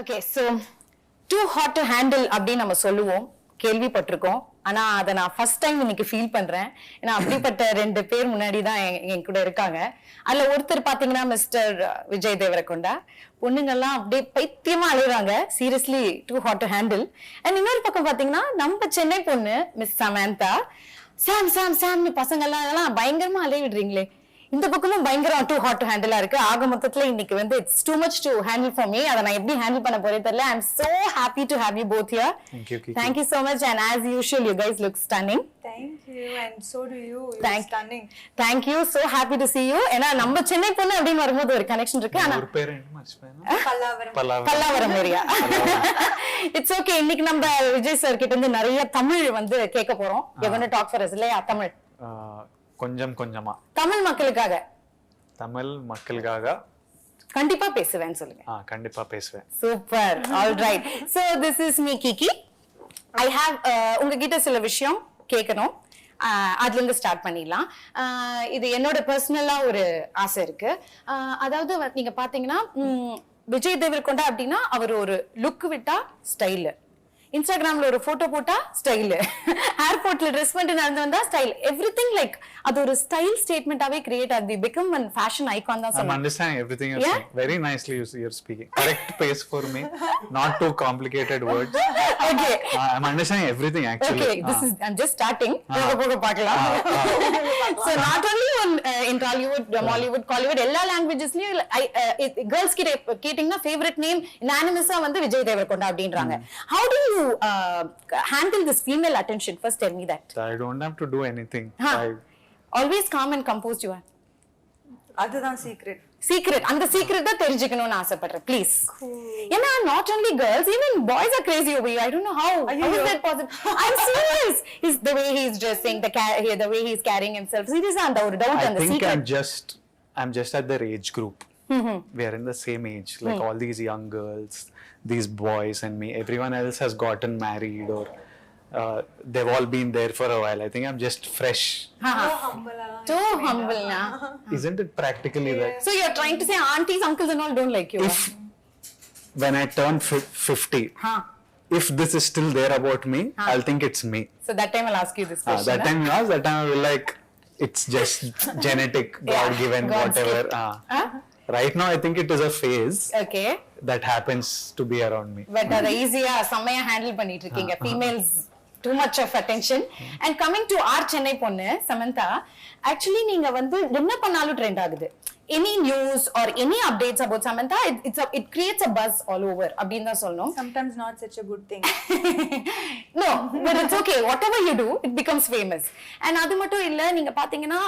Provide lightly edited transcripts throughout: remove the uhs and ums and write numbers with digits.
Okay, so too hot to handle அப்படின்னு நம்ம சொல்லுவோம், கேள்விப்பட்டிருக்கோம். ஆனா அதை நான் ஃபர்ஸ்ட் டைம் இன்னைக்கு ஃபீல் பண்றேன். ஏன்னா அப்படிப்பட்ட 2 பேர் முன்னாடி தான் என் கூட இருக்காங்க. அதுல ஒருத்தர் பாத்தீங்கன்னா மிஸ்டர் விஜய் தேவரகொண்டா. பொண்ணுங்கெல்லாம் அப்படியே பைத்தியமா அழுகுறாங்க, seriously too hot to handle. And இன்னொரு பக்கம் பாத்தீங்கன்னா நம்ம சென்னை பொண்ணு மிஸ் சமந்தா, சாம் சாம் சாம்னு பசங்க எல்லாம் அதெல்லாம் பயங்கரமா அலைய விடுறீங்களே. இந்த பக்கமும் பயங்கரம் டூ ஹாட் டு ஹேண்டிலா இருக்கு. ஆக மொத்தத்துல இன்னைக்கு வந்து it's too much to handle for me. அதை நான் எப்படி ஹேண்டில் பண்ண போறேன் தெரியல. I am so happy to have you both here. Thank you so much, and as usual you guys look stunning. Thank you, and so do you. Stunning. Thank you, so happy to see you. ஏன்னா நம்ம சென்னை பொண்ணு அப்படின்னு வரும்போது ஒரு connection இருக்கு. ஆனா ஒரு பேர் என்ன மர்ச்சிப்பேனா பல்லாவரம் ஏரியா. It's okay. இன்னைக்கு நம்ம விஜய் சார் கிட்ட இருந்து நிறைய தமிழ் வந்து கேட்க போறோம். you're going to talk for us இல்லையா? தமிழ் கொஞ்சம் கொஞ்சமா தமிழ் மக்களுக்காக கண்டிப்பா பேசுவேன்னு சொல்லுங்க. கண்டிப்பா பேசுவேன். Super. All right. So this is me Kiki. I have உங்ககிட்ட சில விஷயம் கேட்கணும். அதுல இருந்து ஸ்டார்ட் பண்ணிடலாம். இது என்னோட பர்சனலா ஒரு ஆசை இருக்கு. அதாவது நீங்க பாத்தீங்கன்னா விஜய் தேவரகொண்டா அப்படின்னா அவர் ஒரு லுக் விட்டா ஸ்டைல், இன்ஸ்டாகிராம்ல ஒரு போட்டோ போட்டா ஸ்டைல், ஏர்போர்ட்ல ட்ரெஸ் பண்ணிட்டு நடந்து வந்தா ஸ்டைல், எவ்ரிதிங் லைக் அது ஒரு ஸ்டைல் ஸ்டேட்மெண்டாவே கிரியேட் ஆகுது. பிகம் ஒன் ஃபேஷன் ஐகான் தான் சொல்றேன். I understand everything you're saying. Very nicely you're speaking. Correct pace for me. Not too complicated words. Okay. I'm understanding everything actually. Okay, this is I'm just starting. போக பார்க்கலாம். So not only in Tollywood, Mollywood, Kollywood, எல்லா languagesலயும் girls கேட்டிங்கன்னா favorite name unanimous-ஆ வந்து விஜய் தேவரகொண்டா அப்படின்றாங்க. How do you handle this female attention? First tell me that. I don't have to do anything. Always calm and composed you are. அதுதான் secret. அந்த secret தான் தெரிஞ்சுக்கணும்னு ஆசைப்படுறேன் please. ஏன்னா not only girls, even boys are crazy over you. I don't know how is that possible. I'm serious. Is the way he's dressing, the way he's carrying himself. Seriously, and the doubt and the secret. I think I'm just at their age group. We are in the same age, like all these young girls, these boys and me. Everyone else has gotten married or they've all been there for a while. I think I'm just fresh. Too humble na. Isn't it practically that? So you're trying to say aunties, uncles and all don't like you? When I turn 50, if this is still there about me, I'll think it's me. So that time I'll ask you this question. That time I will like, it's just genetic, God given, whatever. Right now I think it is a phase. Okay. That happens to be around me. But அதை ஈஸியா செம்மையா handle பண்ணிட்டு இருக்கீங்க. Females too much of attention. And coming to our Chennai பொண்ணு Samantha, actually நீங்க வந்து என்ன பண்ணாலும் ட்ரெண்ட் ஆகுது. Any news or any updates about Samantha, it creates a buzz all over. அப்படினு தான் சொல்லணும். Sometimes not such a good thing. No, but it's okay. Whatever you do, it becomes famous. And அது மட்டும் இல்ல, நீங்க பாத்தீங்கன்னா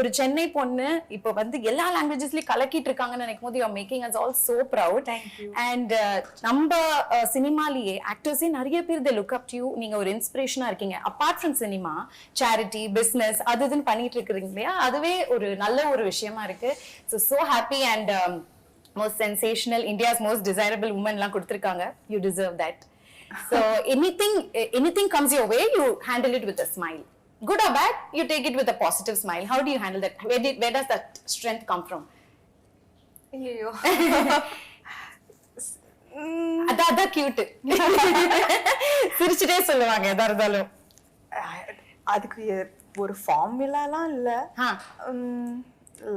ஒரு சென்னை பொண்ணு இப்போ வந்து எல்லா லாங்குவேஜஸ்லயும் கலக்கிட்டு இருக்காங்கன்னு நினைக்கும்போது you are making us all so proud. Thank you. And நம்ம சினிமாலயே ஆக்டர்ஸே நிறைய பேர் they look up to you. நீங்க ஒரு இன்ஸ்பிரேஷனா இருக்கீங்க. Apart from cinema, charity, business அதுன்னு பண்ணிட்டு இருக்கீங்க இல்லையா? அதுவே ஒரு நல்ல ஒரு விஷயமா இருக்கு. So happy and most sensational, India's most desirable woman la kuduthirukanga. You deserve that. So anything comes your way, you handle it with a smile. Good or bad, you take it with a positive smile. How do you handle that? Where does that strength come from? Ayyo. Adha cute. சிரிச்சிட்டே சொல்லுவாங்க எதா இருந்தாலும். அதுக்கு ஒரு ஃபார்முலாலாம் இல்ல.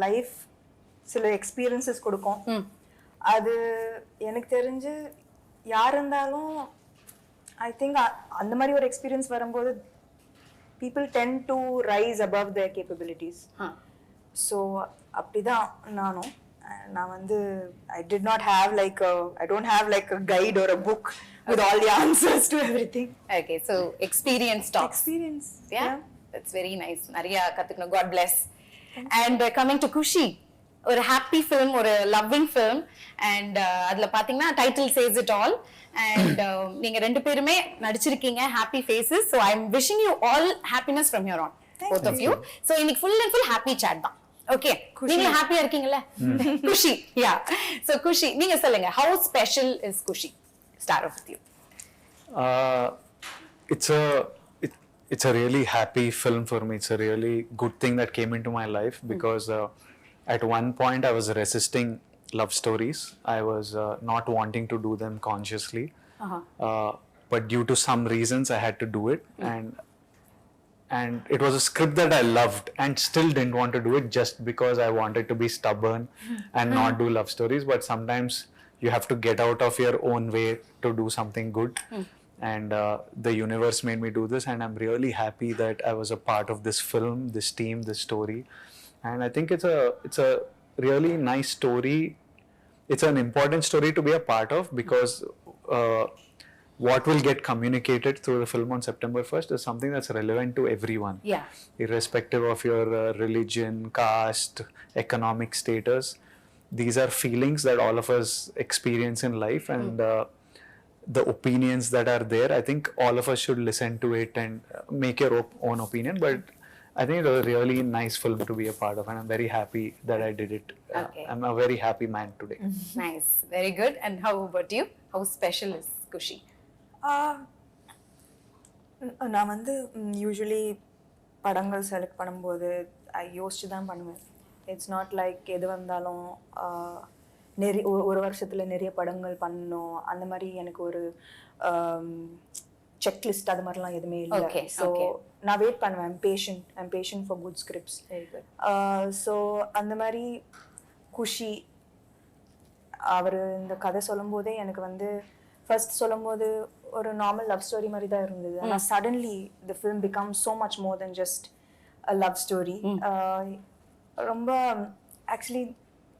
Life சில experiences கொடுக்கும். அது எனக்கு தெரிஞ்சு யார் இருந்தாலும் ஐ திங்க் அந்த மாதிரி ஒரு எக்ஸ்பீரியன்ஸ் வரும்போது people tend to rise above their capabilities. So அப்படிதான் நானும். நான் வந்து I don't have like a guide or a book with all the answers to everything. Okay, so experience talks. Experience. Yeah. That's very nice. நிறைய கத்துக்கணும். God bless. And coming to KUSHI, ஒரு happy film, ஒரு loving film. And அதுல பாத்தீங்கன்னா title says it all. And நீங்க 2 பேருமே நடிச்சிருக்கீங்க, happy faces. So I am wishing you all happiness from your own, both of you. So இன்னைக்கு full and full happy chat தான். Okay, நீங்க ஹாப்பியா இருக்கீங்கல்ல? குஷி. யா. ஸோ குஷி, நீங்க சொல்லுங்க, how special is Kushi? Start off with you. It's a really happy film for me. It's a really good thing that came into my life because at one point I was resisting love stories. I was not wanting to do them consciously, but due to some reasons I had to do it, and it was a script that I loved and still didn't want to do it just because I wanted to be stubborn and not do love stories. But sometimes you have to get out of your own way to do something good. And the universe made me do this, and I'm really happy that I was a part of this film, this team, this story. And I think it's a really nice story. It's an important story to be a part of, because what will get communicated through the film on September 1st is something that's relevant to everyone. Yeah. Irrespective of your religion, caste, economic status. These are feelings that all of us experience in life, and the opinions that are there, I think all of us should listen to it and make your own opinion. But I think it was a really nice film to be a part of, and I'm very happy that I did it. Okay. I'm a very happy man today. Nice. Very good. And how about you? How special is Kushi? நான் வந்து usually படங்கள் select பண்ணும்போது யோசிச்சு தான் பண்ணுவேன். It's not like எது வந்தாலும் நிறைய ஒரு வருஷத்தில் நிறைய படங்கள் பண்ணணும் அந்த மாதிரி எனக்கு ஒரு செக்லிஸ்ட் அது மாதிரிலாம் எதுவுமே இல்லை. ஸோ நான் வெயிட் பண்ணுவேன். I'm patient for good scripts. So அந்த மாதிரி குஷி அவர் இந்த கதை சொல்லும்போதே எனக்கு வந்து ஃபர்ஸ்ட் சொல்லும்போது ஒரு நார்மல் லவ் ஸ்டோரி மாதிரி தான் இருந்தது. ஆனால் suddenly the film become so much more then just a love story. ரொம்ப ஆக்சுவலி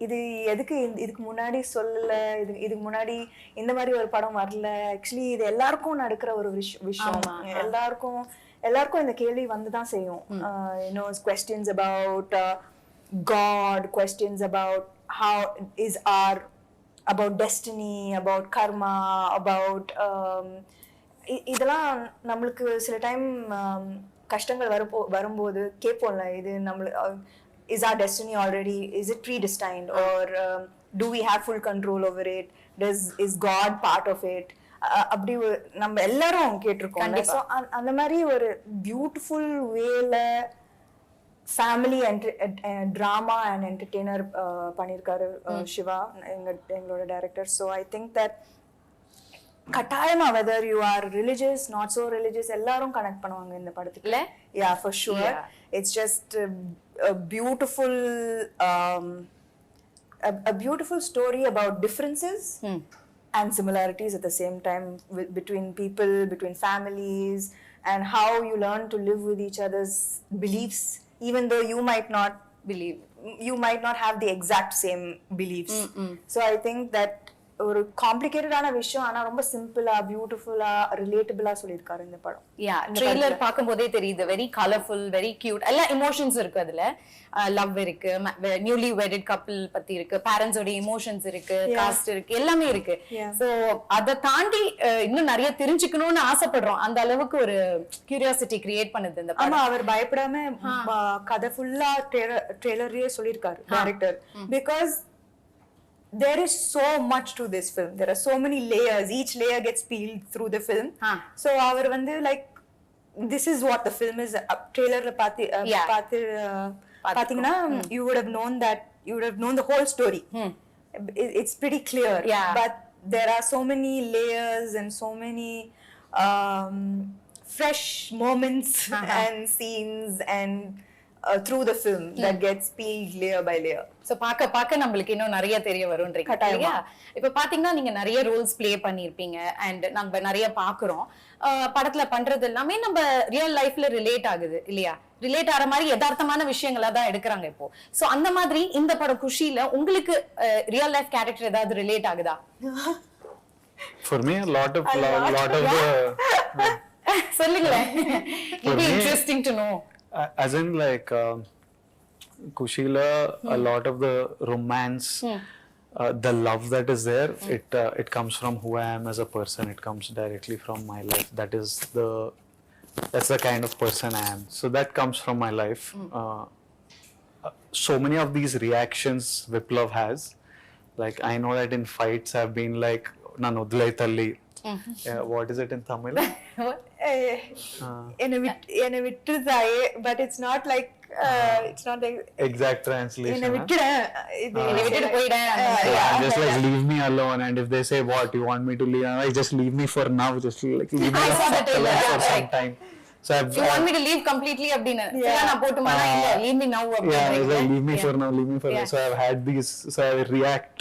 இது எதுக்கு இதுக்கு முன்னாடி சொல்லலை, இதுக்கு முன்னாடி இந்த மாதிரி ஒரு படம் வரல. ஆக்சுவலி இது எல்லாருக்கும் நடக்கிற ஒரு விஷயம். எல்லாருக்கும் இந்த கேள்வி வந்து தான் செய்யும். questions about God, questions about how is our, about destiny, about karma, about இதெல்லாம் நம்மளுக்கு சில டைம் கஷ்டங்கள் வரும்போது கேட்போம்ல, இது நம்மளுக்கு is our destiny already, is it predestined, or do we have full control over it, is God part of it? அப்படி நம்ம எல்லாரும் கேட்டிருக்கோம். ஸோ அந்த மாதிரி ஒரு பியூட்டிஃபுல் வேல ஃபேமிலி ட்ராமா அண்ட் என்டர்டெய்னர் பண்ணியிருக்காரு சிவா, எங்களோட director. So I think that கட்டாயமா whether you are religious not so religious எல்லாரும் கனெக்ட் பண்ணுவாங்க இந்த படத்துக்குள்ள. Yeah for sure. It's just a beautiful story about differences and similarities at the same time between people, between families, and how you learn to live with each other's beliefs, even though you might not have the exact same beliefs. So I think that ஒரு காம்ப்ளிகேட்டடான விஷயம் ஆனா ரொம்ப சிம்பிளா பியூட்டிஃபுல்லா ரிலேட்டபிளா சொல்லியிருக்காரு இந்த படம். Trailer பார்க்கும்போதே தெரியுது. Very colourful, very cute. எல்லா எமோஷன்ஸ் இருக்கு அதுல. லவ் இருக்கு, நியூலி வெட்டட் கப்பிள் பத்தி இருக்கு, பேரண்ட்ஸோட எமோஷன்ஸ் இருக்கு, காஸ்ட் இருக்கு, எல்லாமே இருக்கு. சோ அதை தாண்டி இன்னும் நிறைய தெரிஞ்சுக்கணும்னு ஆசைப்படுறோம். அந்த அளவுக்கு ஒரு கியூரியாசிட்டி கிரியேட் பண்ணுது இந்த படம். அவர் பயப்படாம கதை ஃபுல்லா ட்ரெய்லர்லயே சொல்லியிருக்காரு director. Because there is so much to this film. There are so many layers. Each layer gets peeled through the film. So our vandu like this is what the film is. Trailer la pathina you would have known that, you would have known the whole story. It's pretty clear. But there are so many layers and so many fresh moments and scenes and through the film that gets peeled layer by layer. So பாக்க நம்மளுக்கு இன்னும் நிறைய தெரிய வரும்ன்றீங்க இல்லையா? இப்ப பாத்தீங்கன்னா நீங்க நிறைய ரோல்ஸ் ப்ளே பண்ணிருப்பீங்க அண்ட் நம்ம நிறைய பாக்குறோம். படத்துல பண்றது எல்லாமே நம்ம ரியல் லைஃப்ல ரிலேட் ஆகுது இல்லையா? ரிலேட் ஆற மாதிரி யதார்த்தமான விஷயங்களா தான் எடுக்கிறாங்க இப்போ. சோ அந்த மாதிரி இந்த படம் குஷில உங்களுக்கு ரியல் லைஃப் கேரக்டர் ஏதாவது ரிலேட் ஆகுதா? For me a lot of the சொல்லுங்களேன். It'll be interesting to know. As in like Kushila, a lot of the romance, the love that is there, it comes from who I am as a person. It comes directly from my life. That's the kind of person I am. So that comes from my life. So many of these reactions Viplav has, like I know that in fights I've been like nanu udlai talli. What is it in Tamil? ena vittudaye, but it's not like it's not like exact translation. என்னை huh? விட்டுறேன் இது என்னை விட்டுட்டு போயிடேன் அந்த மாதிரி. Yeah, just like leave me alone, and if they say what you want me to leave, I'm like just leave me for now, just like leave me I saw that alone trailer. for some Right. time. So You want me to leave completely அப்படின்னு Yeah. நான் போட்டுமானா இல்ல leave me now yeah, it's அப்படின்னு like leave me for now, leave me for now. Yeah. So I've had these, so I react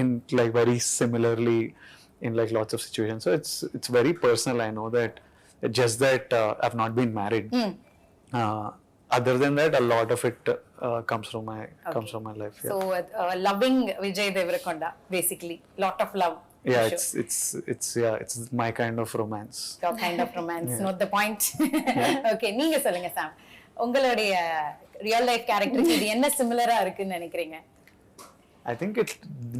in like very similarly in like lots of situations. So it's very personal. I know that just that I've not been married. Other than that, a lot of it comes from my life. Yeah. so loving Vijay Deverakonda basically lot of love. Yeah, for sure. it's my kind of romance. Your kind of romance, not the point. Okay, நீங்க சொல்லுங்க சாம், உங்களுடைய real life கேரக்டருக்கு இது என்ன சிமிலரா இருக்குன்னு நினைக்கிறீங்க? I think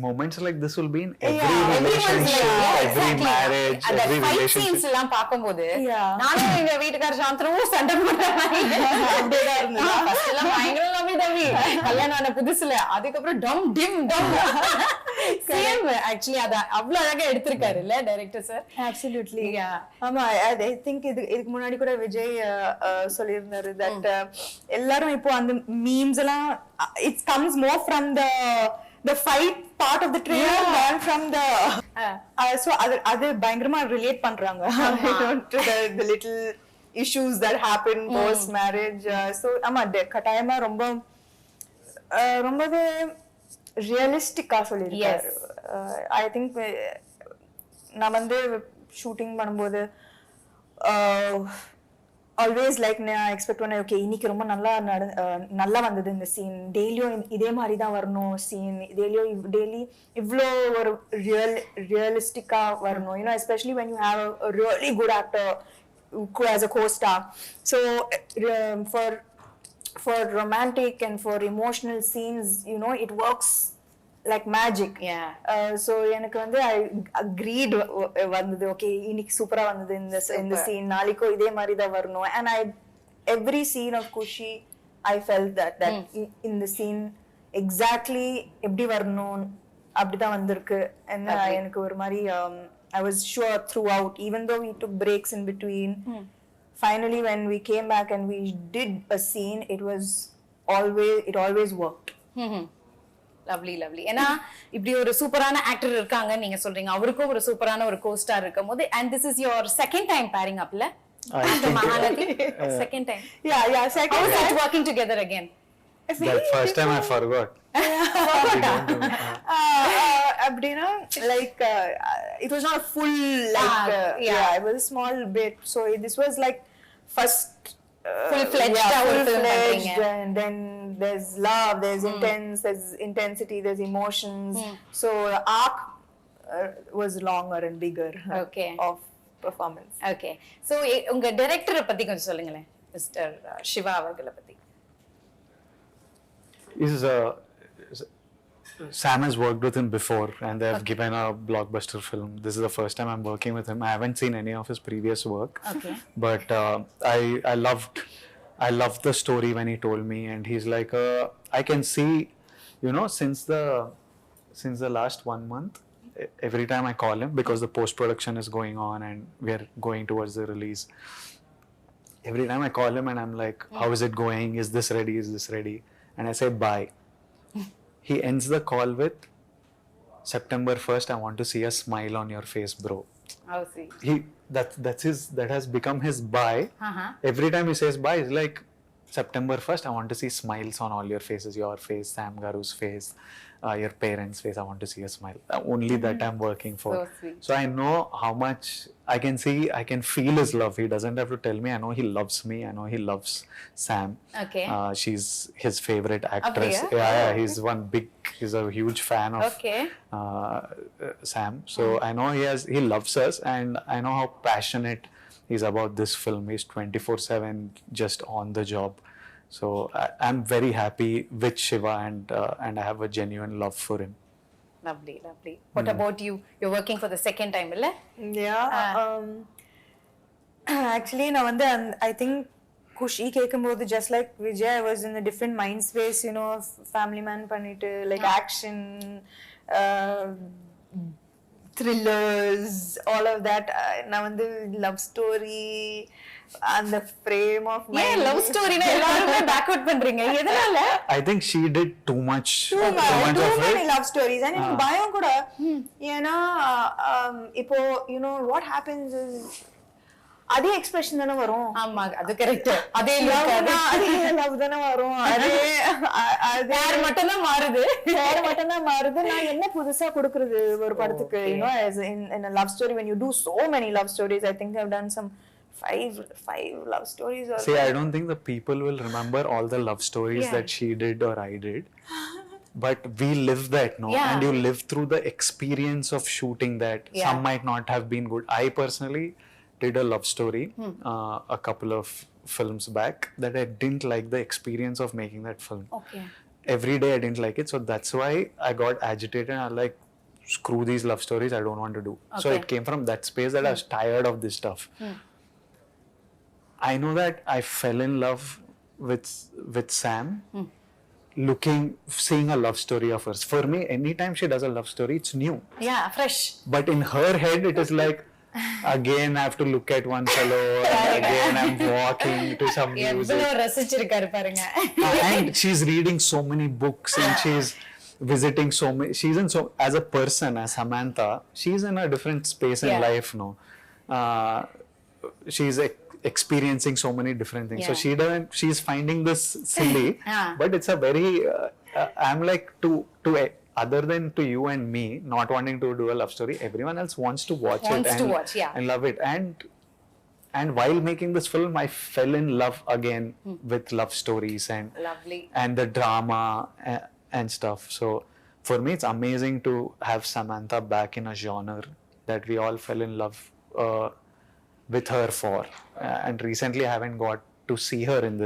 moments like this will be in every Yeah, relationship, every marriage, அந்த every fight relationship. Scenes எல்லாம் பாக்கும்போது Yeah. நானும் எங்க வீட்டுக்கார சாந்தனமும் சண்டை போடுறாங்க. அப்படியேதான் இருந்தது. ஃபர்ஸ்ட் எல்லாம் பயங்கர லவ்வி தம்பி கல்யாணம் ஆன புதுசுல, அதுக்கப்புறம் டம் டிம் டம் சேம். ஆக்சுவலி அத அவ்வளவு அழகா எடுத்திருக்காரு இல்ல டைரக்டர் சார்? Absolutely. Yeah. ஆமா, I think இதுக்கு முன்னாடி கூட விஜய் சொல்லியிருந்தாரு that எல்லாரும் இப்போ அந்த மீம்ஸ் எல்லாம் it comes more from the fight part of the trailer than from the so அது பயங்கரமா ரிலேட் பண்றாங்க to the little issues that happen post marriage. So ஆமா, கட்டாயமா ரொம்பவே ரியலிஸ்டிக்கா சொல்லியிருக்காரு. ஐ திங்க் நான் வந்து ஷூட்டிங் பண்ணும்போது ஆல்வேஸ் லைக் நான் எக்ஸ்பெக்ட் பண்ணேன், ஓகே இன்னைக்கு ரொம்ப நல்லா வந்தது இந்த சீன், டெய்லியும் இதே மாதிரி தான் வரணும் சீன், டெய்லி இவ்வளோ ஒரு ரியலிஸ்டிக்கா வரணும், you know especially when you have a really good actor as a co-star. So for romantic and for emotional scenes, you know, it works like magic. Yeah. So எனக்கு வந்து I agreed வந்தது, okay இன்னைக்கு சூப்பரா வந்தது இந்த சீன், நாளைக்கோ இதே மாதிரி தான் வரணும். And every scene of Kushi I felt that in the scene exactly எப்படி வரணும் அப்படிதான் வந்திருக்கு. And எனக்கு ஒரு மாதிரி I was sure throughout, even though we took breaks in between. Finally when we came back and we did a scene, it always worked. Lovely lovely. ஏன்னா இப்படி ஒரு சூப்பரான ஆக்டர் இருக்காங்க நீங்க சொல்றீங்க, அவருக்கும் ஒரு சூப்பரான ஒரு கோஸ்டார் இருக்கும் போது, and this is your second time pairing up la after Mahalati? Second time. Yeah, second How is time. it working together again? That first time I forgot. அப்படின்னா like it was not full like yeah, it was a small bit. So this was like first full-fledged full-fledged, and then there's love, there's there's intensity, there's emotions. So the arc was longer and bigger. Okay. Of performance. Okay. So உங்க டைரக்டரை பத்தி கொஞ்சம் சொல்லுங்களேன், mister Siva அவர்களை பத்தி. Sam has worked with him before, and they have given a blockbuster film. This is the first time I'm working with him. I haven't seen any of his previous work. Okay. But I loved the story when he told me, and he's like, I can see, you know, since the last 1 month, every time I call him, because the post production is going on and we are going towards the release. Every time I call him and I'm like, how is it going? Is this ready? Is this ready? And I say, bye. He ends the call with, September 1st, I want to see a smile on your face, bro. Oh, see. That has become his bye. Every time he says bye, it's like, September 1st, I want to see smiles on all your faces, your face, Sam Garu's face, your parents' face. I want to see a smile. Only that I'm working for. So sweet. So I know how much I can feel his love. He doesn't have to tell me. I know he loves me. I know he loves Sam. Okay. She's his favorite actress. Apriya? He's a huge fan of Okay. Sam. So I know he loves us, and I know how passionate he's about this film. He's 24/7 just on the job. So I'm very happy with Shiva, and I have a genuine love for him. Lovely, lovely. What about you? You're working for the second time, illa? Yeah. Actually நான் வந்து I think Kushi கேக்கும்போது just like Vijay, I was in a different mind space, you know, family man பண்ணிட்டு like action, thrillers, all of that. நான் வந்து love story அந்த frame of mind. ஏன் love ஸ்டோரினா எல்லாரும் backward பண்றீங்க எதனால? I think she did too much too of many it. love stories. And எனக்கு பயம் கூட ஏன்னா இப்போ you know what happens is அதே எக்ஸ்பிரஷன் தானே வரும். ஆமா அது கரெக்ட். அதே லவ் தானே வரும். அதே பேர் மட்டும் தான் மாறுது. நான் என்ன புதுசா கொடுக்கிறது ஒரு படத்துக்கு? you know as in a love story, when you do so many love stories, I think I've done some five love stories or See, I don't think the people will remember all the love stories that she did or I did. But we live that, no? Yeah. And you live through the experience of shooting that. Yeah. Some might not have been good. I personally did a love story a couple of films back that I didn't like the experience of making that film. Okay. Every day I didn't like it, so that's why I got agitated and I like, screw these love stories, I don't want to do. So Okay. it came from that space that I was tired of this stuff. I know that I fell in love with Sam seeing a love story of hers. For me, anytime she does a love story, it's new. Yeah, fresh. But in her head, it is like, again I have to look at one fellow, and again I'm walking to some music. எவ்வளவு ரசிச்சிருக்காரு பாருங்க. And she's reading so many books and she's visiting so many. She's in so, as a person, as Samantha, she's in a different space in life, no? She's experiencing so many different things. So she's finding this silly, but it's a very, I'm like to other than to you and me not wanting to do a love story, everyone else wants to watch it and love it. And while making this film, I fell in love again with love stories and the drama and stuff. So for me, it's amazing to have Samantha back in a genre that we all fell in love with her for. And recently, I haven't got to see her in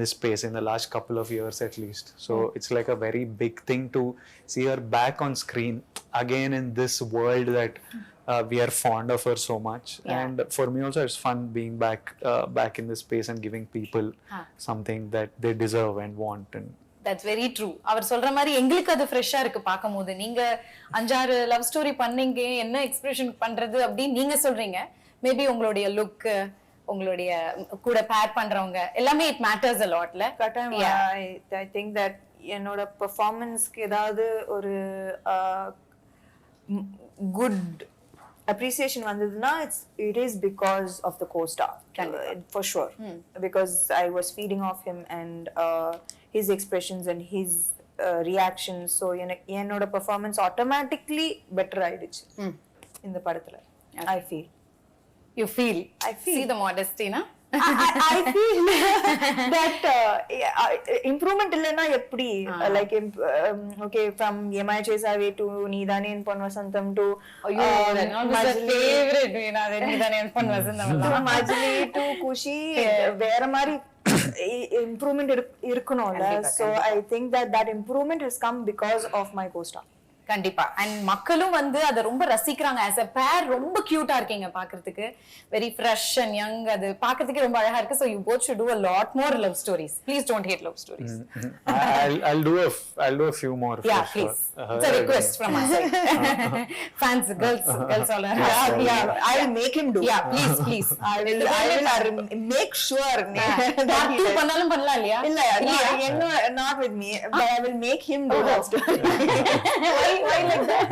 this space in the last couple of years at least. So it's like a very big thing to see her back on screen again in this world that we are fond of her so much. And for me also, it's fun being back in this space and giving people something that they deserve and want. And That's very true. அவர் சொல்ற மாதிரி எங்களுக்கு அது ஃப்ரெஷ்ஷா இருக்கு பாக்கும்போது. நீங்க 5-6 love story பண்ணீங்க, என்ன எக்ஸ்பிரஷன் பண்றது அப்படி நீங்க சொல்றீங்க. மேபி உங்களுடைய லுக், உங்களுடைய கூட பேர் பண்றவங்க எல்லாமே it matters a lotல. I think that என்னோட பெர்ஃபார்மன்ஸ்க்கு ஏதாவது ஒரு good appreciation vandaduna, it is because of the co-star, for sure. Because I was feeding off him and his expressions and his reactions. So என்னோட performance automatically better ஆயிடுச்சு இந்த படத்துல. I feel. You feel. I feel. See the modesty, na? I feel that improvement illena eppadi, like okay, from Yemai Chesave to Needane in Pon Vasantham to my favorite, Needane in Pon Vasantham to Majli to Kushi, vera mari improvement irukkunolla. So I think that improvement has come because of my co-star. கண்டிப்பா. And மக்களும் வந்து அதை ரொம்ப ரசிக்கிறாங்க. As a பேர் ரொம்ப கியூட்டா இருக்கீங்க பாக்குறதுக்கு. Very fresh and young. அது பாக்குறதுக்கு ரொம்ப அழகா இருக்கு. So you both should do a lot more love stories. Please don't hate love stories. I'll do a few more. Yeah, please. It's a request from us. Fans, girls all are. Yeah, I'll make him do. Yeah, please. I will make sure. Part 2 பண்ணாலும் பண்ணலாம் இல்லையா? இல்ல, not with me, but I will make him do that story. Why like that?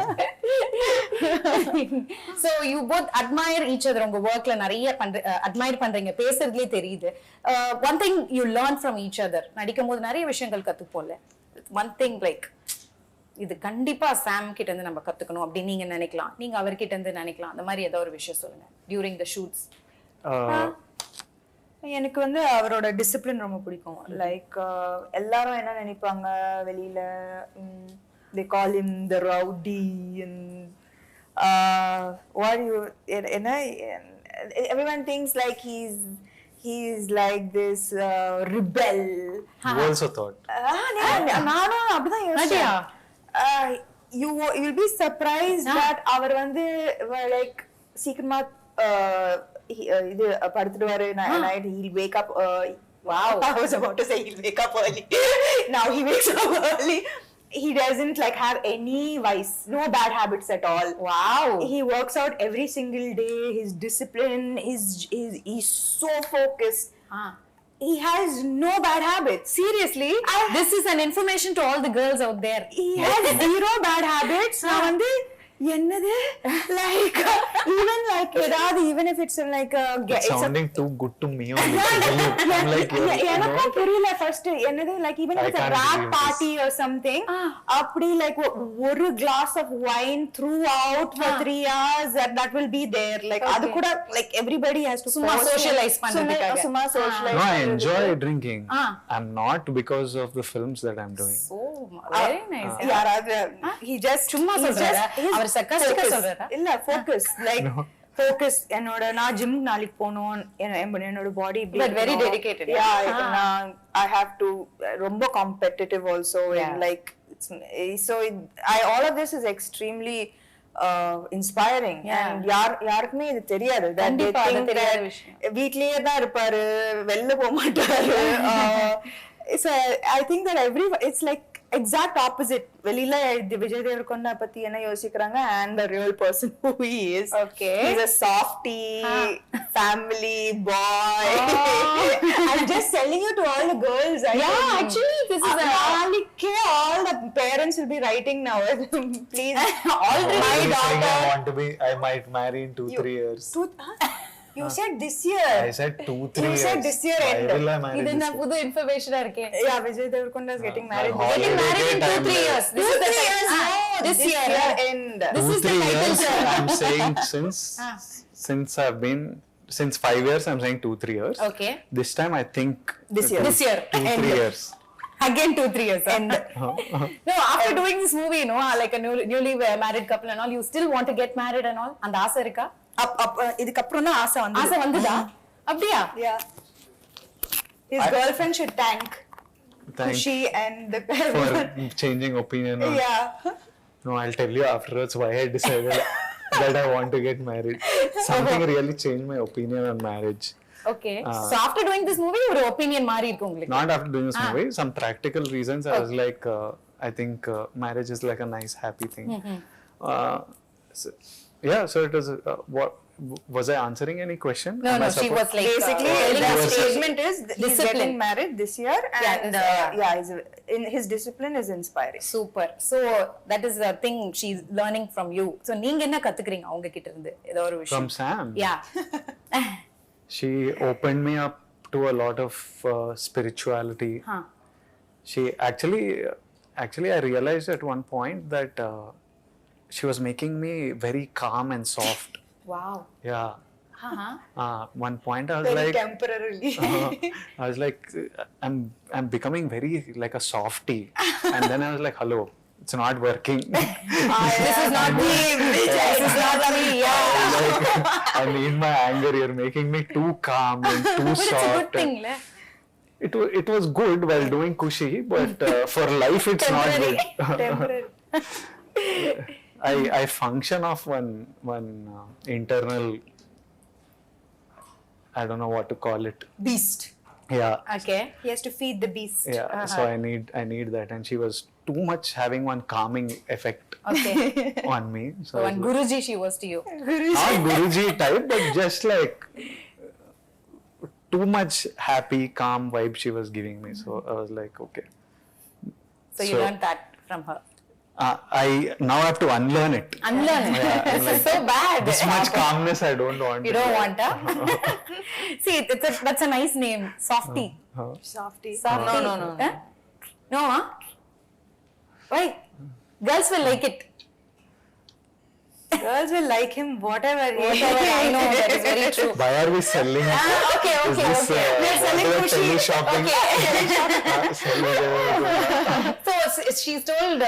So you both admire each other. உங்க workல நிறைய admire பண்றீங்க. பேசுறதுலயே தெரியுது. One thing you learn from each other. நடிக்கும்போது நிறைய விஷயங்கள் கத்துப்போம்ல. One thing like இது கண்டிப்பா சாம் கிட்ட இருந்து நம்ம கத்துக்கணும் அப்படி நீங்க நினைக்கலாம். நீங்க அவர்கிட்ட இருந்து நினைக்கலாம். அந்த மாதிரி ஏதோ ஒரு விஷயம் சொல்லுங்க. During the shoots. எனக்கு வந்து அவரோட டிசிப்ளின் ரொம்ப பிடிக்கும். லைக் எல்லாரும் என்ன நினைப்பாங்க வெளியில, they call him the rowdy and what you everyone thinks like he's like this rebel. You also thought. நானும் அப்படிதான் யோசிச்சேன். You'll be surprised that அவர் வந்து like சீக்கிரமா இது படுத்துடுவாரு. Night he'll wake up. Wow, I was about to say he'll wake up early. Now he wakes up early. he doesn't like have any vice, no bad habits at all. Wow. He works out every single day. His discipline, he's so focused. He has no bad habits. Seriously, this is an information to all the girls out there. He has zero bad habits. நான் வந்து என்னது like even if it's like It's sounding too good to me only. I'm like, எனக்கும் புரியல first என்னது like even if it's a can't rap believe party or something அப்படி like ஒரு glass of wine throughout for 3 hours that will be there like அது கூட like everybody has to சும்மா socialize பண்றதுக்காக. சும்மா socialize no, I enjoy drinking. I'm not because of the films that I'm doing. So very nice. யாராவது he just சும்மா சொல்றாரா? அவர் sarcastic-ஆ சொல்றாரா? இல்ல focus like focus நான் ஜிம் நாளைக்கு போணும் என்னோட பாடி But very dedicated. I have to ரொம்ப competitive also and like all of this is extremely inspiring and யாருக்குமே இது தெரியாது that they கண்டிப்பா, அது think தெரியாத that விஷயம். வீட்லயே தான் இருப்பாரு வெளில போக மாட்டாரு so I think that it's like exact opposite வெளியில விஜய் தேவரகொண்டா பத்தி என்ன யோசிக்கிறாங்க and the real person who he is. Okay. He's a softie, family boy. I'm just telling you to all the girls. Actually this is all the parents will be writing now. Please, already my Saying daughter. I might marry in 2-3 years. You said this year. I said 2-3 You years. said this year Why end. will I marry இது this நான் புது இன்ஃபர்மேஷனா இருக்கேன். Yeah, Vijay Deverakonda is getting married. Holiday Getting married in time 2-3 years. This is the 2-3 years. No, this year end. This is the 2-3 title, years. sir. I'm saying since 5 years, I'm saying 2-3 years. Okay. This time I think This year. This year. 2-3 years. Again 2-3 years. End. No, after doing this movie, like a newly married couple and all, you still want to get married and all? அந்த ஆசை இருக்கா? இதுக்கு அப்புறம் தான் ஆசை வந்து ஆசை வந்துதா? அப்படியா? Yeah. His girlfriend should thank Thank KUSHI and the for changing opinion. Yeah. No, I'll tell you afterwards why I decided that I want to get married. Something really changed my opinion on marriage. Okay. So after doing this movie, your opinion மாறி இருக்கு உங்களுக்கு? Not after doing this movie. Some practical reasons. I was like, I think marriage is like a nice, happy thing. So it was. What was I answering any question? No, Am I she was like Basically, the statement is he's discipline. getting married this year, and his discipline is inspiring. Super. So that is the thing she's learning from you. So நீங்க என்ன கத்துக்கிறீங்க அவங்க கிட்ட இருந்து ஏதோ ஒரு விஷயம்? From Sam. Yeah. She opened me up to a lot of spirituality. She actually I realized at one point that she was making me very calm and soft. Wow. Yeah. One point I was Very like temporarily. I was like I'm becoming very like a softie, and then I was like, hello, it's not working. This is not me. This is not me. Yeah. Like, I need my anger. You're making me too calm and too But it's soft. a good thing, le. Temporary. It was good while doing KUSHI, but for life it's not good. Temporary. I function off one internal, I don't know what to call it. Beast. Yeah. Okay. He has to feed the beast. Yeah. So I need that, and she was too much having one calming effect Okay. on me. So So one Guruji she was to you. not Guruji type, but just like too much happy, calm vibe she was giving me. So I was like, okay. So you learned that from her. I now have to unlearn it. Unlearn. Yeah, I'm This is like, so bad. This much calmness I don't want. You don't want her? See, that's a nice name. Softie. Softie. Softie. No. Huh? No, huh? Why? Girls will like it. Girls will like him, whatever. Whatever, I know, that is very true. Why are we selling it? Okay. Is this, We're selling regular KUSHI. tele-shopping? So she's told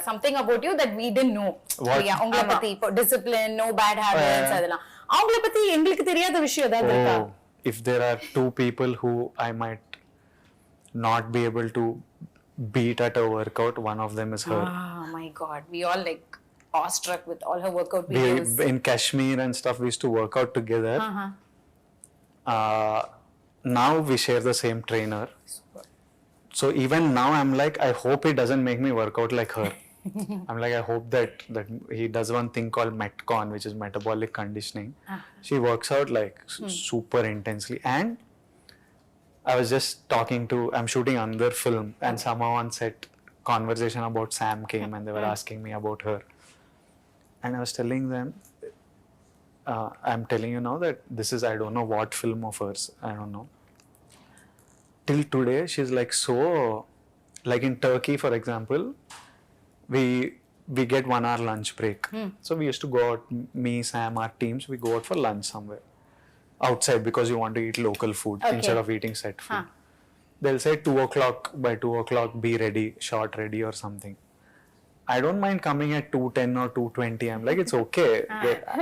something about you that we didn't know. What? உங்களை பத்தி இப்போ discipline, no bad habits அதெல்லாம். அவங்கள பத்தி எங்களுக்கு தெரியாத விஷயம் ஏதாவது இருக்கா? Oh, if there are two people who I might not be able to beat at a workout, one of them is her. Oh my God, we all like awestruck with all her workout videos. In Kashmir and stuff, we used to work out together. Now we share the same trainer. So even now I'm like, I hope he doesn't make me work out like her. I'm like, I hope that he does one thing called Metcon, which is metabolic conditioning. She works out like super intensely. And I was just I'm shooting another film, and somehow on set conversation about Sam came, and they were asking me about her. And I was telling them, I'm telling you now that this is, I don't know what film of hers, I don't know. Till today, she's like so, like in Turkey, for example, we get 1 hour lunch break. So we used to go out, me, Sam, our teams, we go out for lunch somewhere outside because you want to eat local food instead of eating set food. They'll say 2 o'clock, by 2 o'clock be ready, shot ready or something. I don't mind coming at 2:10 or 2:20. I'm like, it's okay.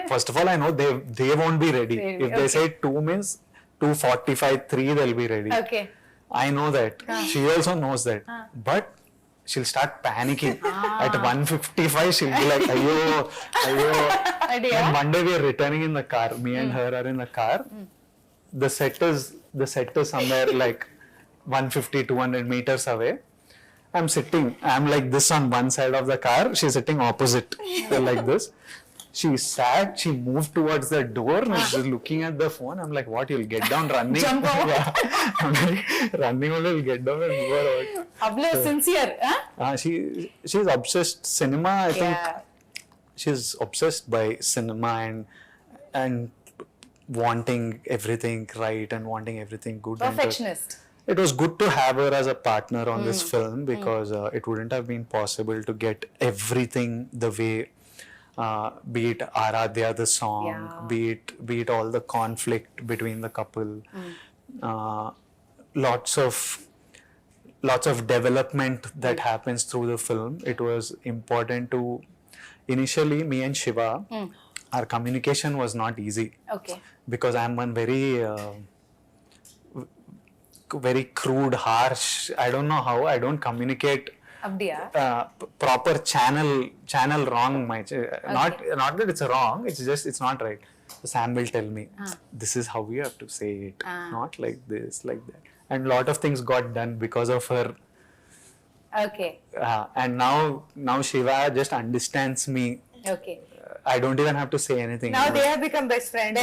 First of all, I know they won't be ready. If they say 2 means 2:45, 3, they'll be ready. Okay. I know that. She also knows that. But she'll start panicking. At 1:55, she'll be like, ayo. And one day we are returning in the car. Me and her are in the car. The set is somewhere like 150, 200 meters away. I'm sitting, I'm like this on one side of the car. She's sitting opposite, like this. She moved towards the door and she's looking at the phone. I'm like, what, you'll get down running? Jump out. Yeah. I'm like, running only, you'll get down and move out. Avlo sincere, huh? She's obsessed cinema, I think. She's obsessed by cinema and wanting everything right and wanting everything good. Perfectionist. It was good to have her as a partner on this film because it wouldn't have been possible to get everything the way, be it Aradhya the song, be it all the conflict between the couple, lots of development that happens through the film. It was important to, initially me and Shiva, our communication was not easy. Okay. Because I'm one very crude, harsh, I don't know how, I don't communicate proper channel wrong. Not that it's wrong, it's just, it's not right. So Sam will tell me, this is how we have to say it, not like this, like that. And a lot of things got done because of her. Okay. And now Shiva just understands me. Okay. I don't even have to say anything. Now they have become best friends.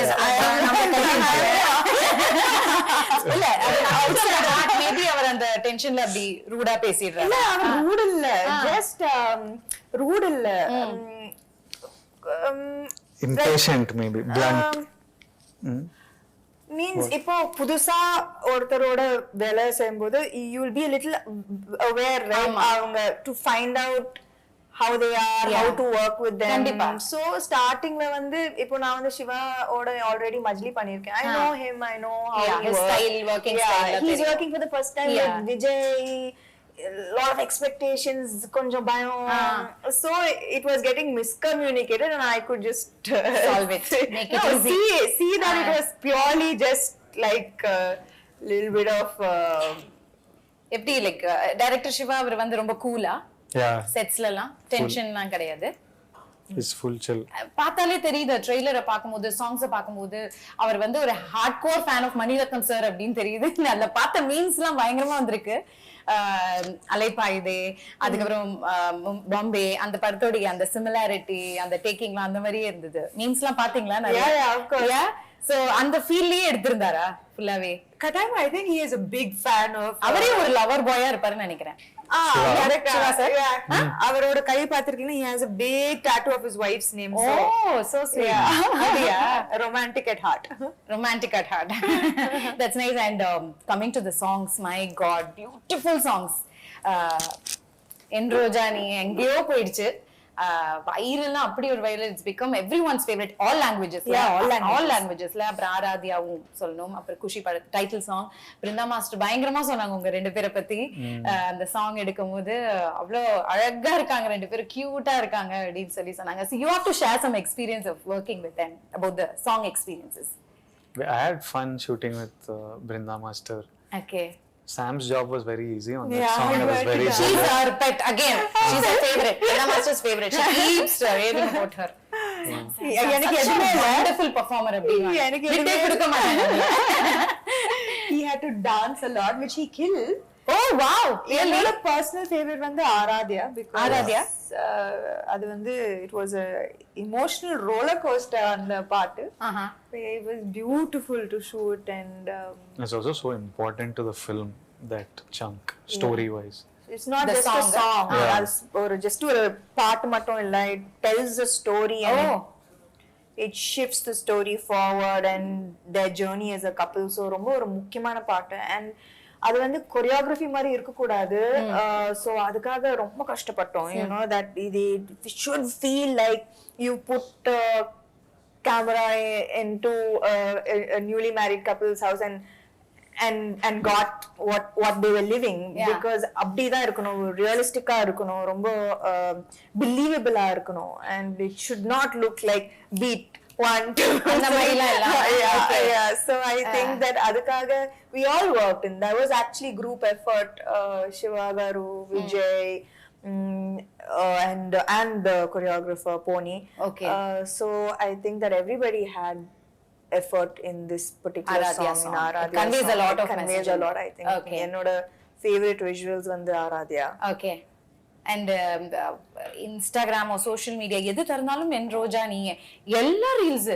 Maybe அவர் அந்த டென்ஷன்ல அப்படி ரூடா பேசிடுறாரு. இல்ல, அவர் root இல்ல, just root இல்ல, impatient maybe, blunt. Means இப்போ புதுசா ஒருத்தரோட வேலை செய்யும்போது you will be a little aware, right? அவங்க to find out how they are, how to work with them. So startingல வந்து இப்போ நான் வந்து சிவாவோட already மஜ்லி பண்ணிருக்கேன். I know him, I know how he his works. style, working style. He's working for the first time with Vijay. Lot of expectations, konjam bayam. So it was getting miscommunicated and I could just solve it, make it easy. See that it was purely just like a little bit of எப்படி like director Siva அவர் வந்து ரொம்ப கூலா செட்ஸ்லலாம் டென்ஷன்லாம் கிடையாது. It's full chill. பார்த்தாலே தெரியுது, ட்ரெய்லரை பார்க்கும்போது, சாங்ஸை பார்க்கும்போது அவர் வந்து ஒரு hardcore fan of Maniratnam sir அப்படின்னு தெரியுது. அதில் பார்த்த மீன்ஸ்லாம் பயங்கரமா வந்திருக்கு. அலைப்பாயுதே, அதுக்கப்புறம் பாம்பே, அந்த படத்தோடைய அந்த சிமிலாரிட்டி, அந்த டேக்கிங்லாம் அந்த மாதிரியே இருந்தது. மீன்ஸ்லாம் பாத்தீங்களா? நிறைய. சோ அந்த ஃபீல்லயே எடுத்திருந்தாரா ஃபுல்லாவே? கட்டாயமா. I think he is a big fan of. அவரே ஒரு லவர் பாயா இருப்பாருன்னு நினைக்கிறேன். அவரோட கை பாத்திருக்கீங்கன்னா, he has a big tattoo of his wife's name. Oh, so sweet. Yeah. Romantic at heart. Romantic at heart. That's nice. And coming to the songs, my God, beautiful songs. Enrojani எங்கேயோ போயிடுச்சு. வைரல்னா அப்படி ஒரு viral. It's become everyone's favourite. All லாங்குவேஜஸ்ல, all லாங்குவேஜஸ்ல. அப்புறம் ஆராத்யாவும் சொல்லணும். அப்புறம் குஷி பட டைட்டில் சாங். பிருந்தா மாஸ்டர் பயங்கரமா சொன்னாங்க உங்க ரெண்டு பேரை பத்தி. அந்த சாங் எடுக்கும் போது அவ்வளோ அழகா இருக்காங்க ரெண்டு பேரும், கியூட்டா இருக்காங்க அப்படின்னு சொல்லி சொன்னாங்க. So you have to share some experience of working with them about the song experiences. I had fun shooting with Brinda Master. Okay. Sam's job was very easy on that song. It was very She's her pet again. She's her favorite. Brinda Master's favorite. She keeps raving about her. எனக்கு எதுவுமே wonderful performer அப்படிங்க. எனக்கு எதுவுமே கொடுக்க மாட்டாங்க. He had to dance a lot, which he killed. Oh wow, really? என்னோட personal favourite வந்து Aradhya because Aradhya? அது வந்து it was a emotional roller coaster அந்த பாட்டு. It was beautiful to shoot and It's also so important to the film, that chunk, story wise. it's not The just song, a song. ஒரு just ஒரு பாட்டு மட்டும் இல்ல, it tells a story and it shifts the story forward and their journey as a couple. So ரொம்ப ஒரு முக்கியமான பாட்டு and அது வந்து கொரியோகிராஃபி மாதிரி இருக்க கூடாது. So அதுக்காக ரொம்ப கஷ்டப்பட்டோம். You know that it should feel like you put camera into a newly married couple's house and got what they were living. Because அப்படிதான் இருக்கணும், ரியலிஸ்டிக்கா இருக்கணும், ரொம்ப பிலீவபிளா இருக்கணும் and it should not look like beat 1 2 அந்த மாதிரிலாம் இல்ல. yeah so I think that அதுக்காக we all worked and that was actually group effort. Shiva Garu, Vijay, and the choreographer Pony. Okay. So I think that everybody had effort in this particular Aradhya song. song. In It Aradhya conveys song. a lot It of conveys message a in lot, it. I think. Okay. என்னோட favorite visuals வந்து Aradhya. Okay. And Instagram social media எது திறந்தாலும் என் ரோஜா நீங்க எல்லா reels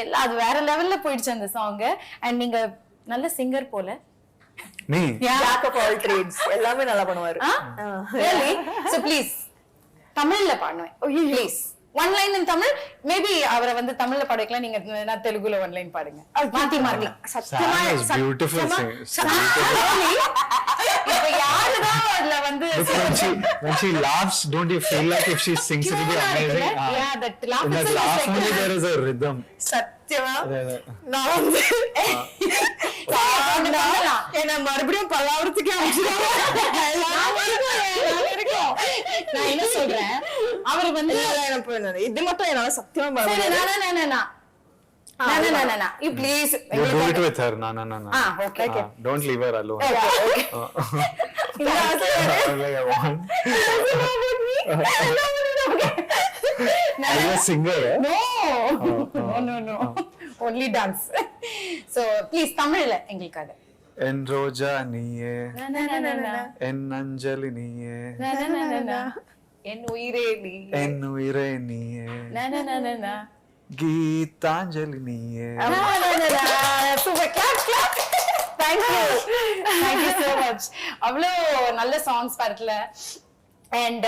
எல்லா அது வேற லெவல்ல போயிடுச்சு அந்த சாங். அண்ட் நீங்க நல்ல சிங்கர் போல. Me? Jack of all trades. எல்லாமே நல்லா பண்ணுவாரு. Really? So please தமிழ்ல பாடுவேன். Please. One line in Tamil. Maybe அவரை வந்து தமிழ்ல பாட வைக்கலாம், நீங்க நான் தெலுங்குல one line பாடுங்க. மாத்தி மாத்தி. Sam is beautiful singer. இப்ப யாருதான் அதுல வந்து When she laughs, don't you feel like if she sings it will be amazing? Yeah, that laugh In that itself laugh is like only there is a rhythm. சத்தியமா Yeah. நான் வந்து என்ன மறுபடியும் பல்லாவரத்துக்கே நான் என்ன சொல்றேன், அவர் வந்து இது மட்டும் என்னால சத்தியமா you please You do it with her. No. okay. Don't leave her alone. Okay. Like I want. Are you a singer? No. Only dance. So please தமிழ்ல எங்களுக்காக. என் ரோஜா நீயே, என் அஞ்சலி நீயே, என் உயிரே நீ, என் உயிரே நீயே, கீதாஞ்சலி நீயே. Super, clap. Thank you so much. அவ்வளோ நல்ல சாங்ஸ் படத்துல. And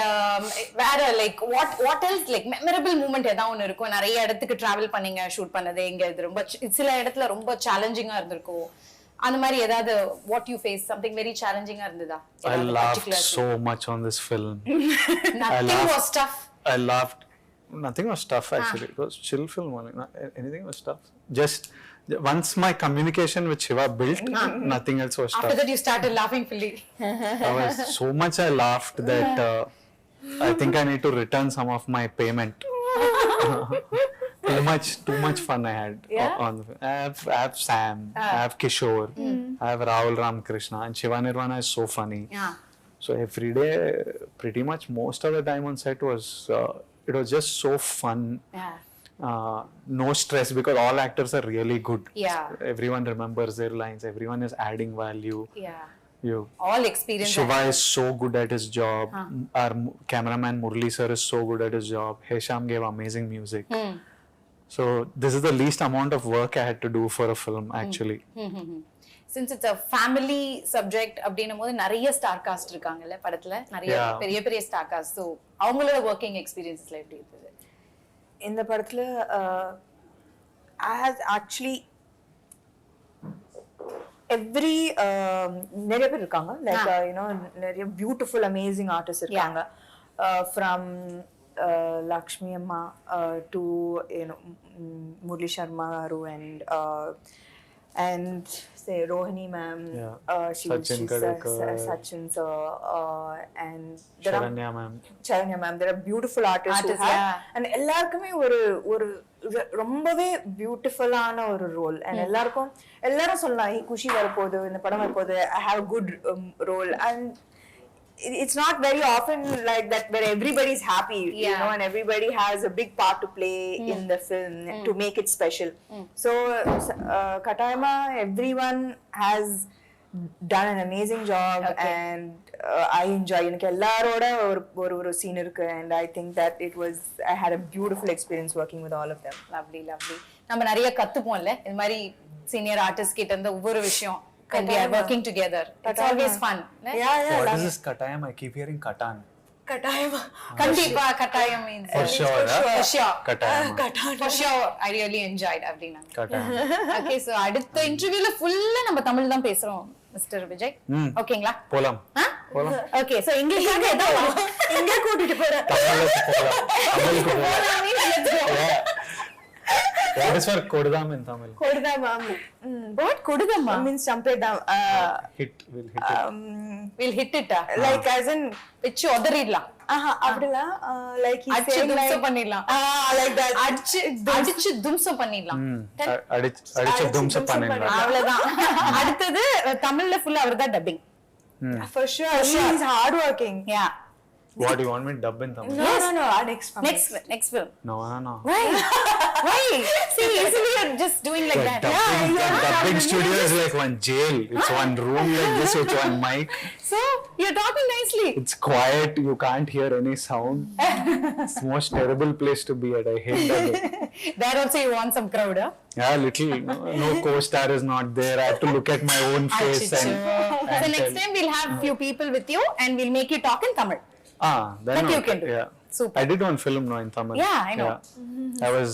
வேற like what else like memorable moment ஏதாவது ஒன்று இருக்கும். நிறைய இடத்துக்கு டிராவல் பண்ணீங்க, ஷூட் பண்ணது எங்க இது ரொம்ப சில இடத்துல ரொம்ப சேலஞ்சிங்கா இருந்திருக்கும். அந்த மாதிரி ஏதாவது what you face something very challenging-ஆ இருந்ததா? I laughed so much on this film. Nothing was tough. I laughed. Nothing was tough actually. It was chill film only. Anything was tough. Just once my communication with Shiva built, nothing else was tough. After that you started laughing fully. I was so much I laughed that I think I need to return some of my payment. Too much fun I had. On I have Sam, I have Kishore, I have Rahul Ramakrishna, and Shiva Nirvana is so funny. Yeah. So every day, pretty much most of the time on set was it was just so fun. Yeah. No stress because all actors are really good. Yeah. Everyone remembers their lines. Everyone is adding value. Yeah. All experience. Shiva is so good at his job. Our cameraman Murli sir is so good at his job. Hesham gave amazing music. So this is the least amount of work I had to do for a film actually. Since it's a family subject அப்படின்னும் போது நிறைய star cast இருக்காங்கல்ல படத்துல, நிறைய பெரிய star cast. So அவங்களோட working எக்ஸ்பீரியன்ஸ்ல எப்படி இருந்தது இந்த படத்துல? ஆக்சுவலி எவ்ரி நிறைய பேர் இருக்காங்க, லைக் யூனோ நிறைய பியூட்டிஃபுல் அமேசிங் ஆர்டிஸ்ட் இருக்காங்க. From Lakshmi Amma to Murli Sharma Garu and say Rohini ma'am, Sachin Kadekar, Sachin sir, and Sharanya ma'am. There are beautiful artists who have, and எல்லாருக்குமே ஒரு ரொம்பவே பியூட்டிஃபுல்லான ஒரு ரோல். அண்ட் எல்லாரும் சொல்லலாம் குஷி வரப்போகுது, இந்த படம் வரப்போகுது, I have a good role. And it's not very often like that where everybody's happy, you know, and everybody has a big part to play in the film to make it special. So Katayama, everyone has done an amazing job. Okay. And I enjoy எனக்கு எல்லாரோட ஒரு scene இருக்கு, and I think that I had a beautiful experience working with all of them. Lovely lovely. நம்ம நிறைய கத்துப்போம்ல இந்த மாதிரி senior artist கிட்ட இருந்து ஒவ்வொரு விஷயம். And we are working together. It's always fun. Yeah, What love is it. this Katayam? I keep hearing Katan. கட்டாயமா கண்டிப்பா கட்டாயம் means For sure. for sure. Katayam. For sure, I really enjoyed அப்படினா. Katayam. Okay, so அடுத்த இன்டர்வியூல ஃபுல்லா நம்ம தமிழ் தான் பேசுறோம் மிஸ்டர் விஜய். ஓகேங்களா? போலாம். போலாம். ஓகே, சோ இங்கிலீஷ்ல ஏதாவது எங்க கூட்டிட்டு போற? தமிழுக்கு போலாம். What is for kodudam in Tamil? கொடுதாம். what கொடுதம்மா means champedam. We'll hit it. will hit it Like as in வெச்சு உதறிடலாம். அப்படிலாம் like he's அடிச்சு saying like தும்சம் பண்ணிடலாம். like that. அடிச்சு தும்சம் பண்ணிடலாம். அடிச்சு தும்சம் பண்ணிடலாம். அவ்வளவுதான். அடுத்தது தமிழ்ல ஃபுல்லா அவர்தான் dubbing. For sure. He's hard working. Yeah. What do you want me to dub in Tamil? No. Next film. No. Why? See, usually you're just doing like that. Dubbing studio is like one jail. It's one room like this with one mic. So you're talking nicely. It's quiet. You can't hear any sound. It's the most terrible place to be at. I hate that. There also you want some crowd, huh? Yeah, little. No co-star is not there. I have to look at my own face. So next time we'll have few people with you and we'll make you talk in Tamil. Then That you can do. Yeah. Super. I did one film now in Tamil. Yeah, I know. I was,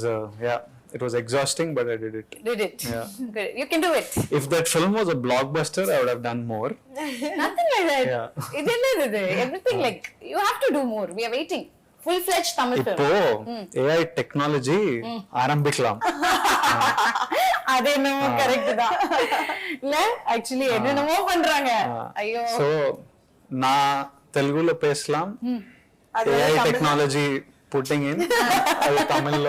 it was exhausting, but I did it. Did it? Yeah. Good. You can do it. If that film was a blockbuster, I would have done more. Nothing like that. Yeah. இது everything like you have to do more. We are waiting. Full-fledged Tamil film. இப்போ AI technology ஆரம்பிக்கலாம். அது என்னமோ correct தான். இல்ல actually என்னென்னமோ பண்றாங்க. ஐயோ. So நான் தெலுங்குல பேசலாம். AI technology putting in அது தமிழ்ல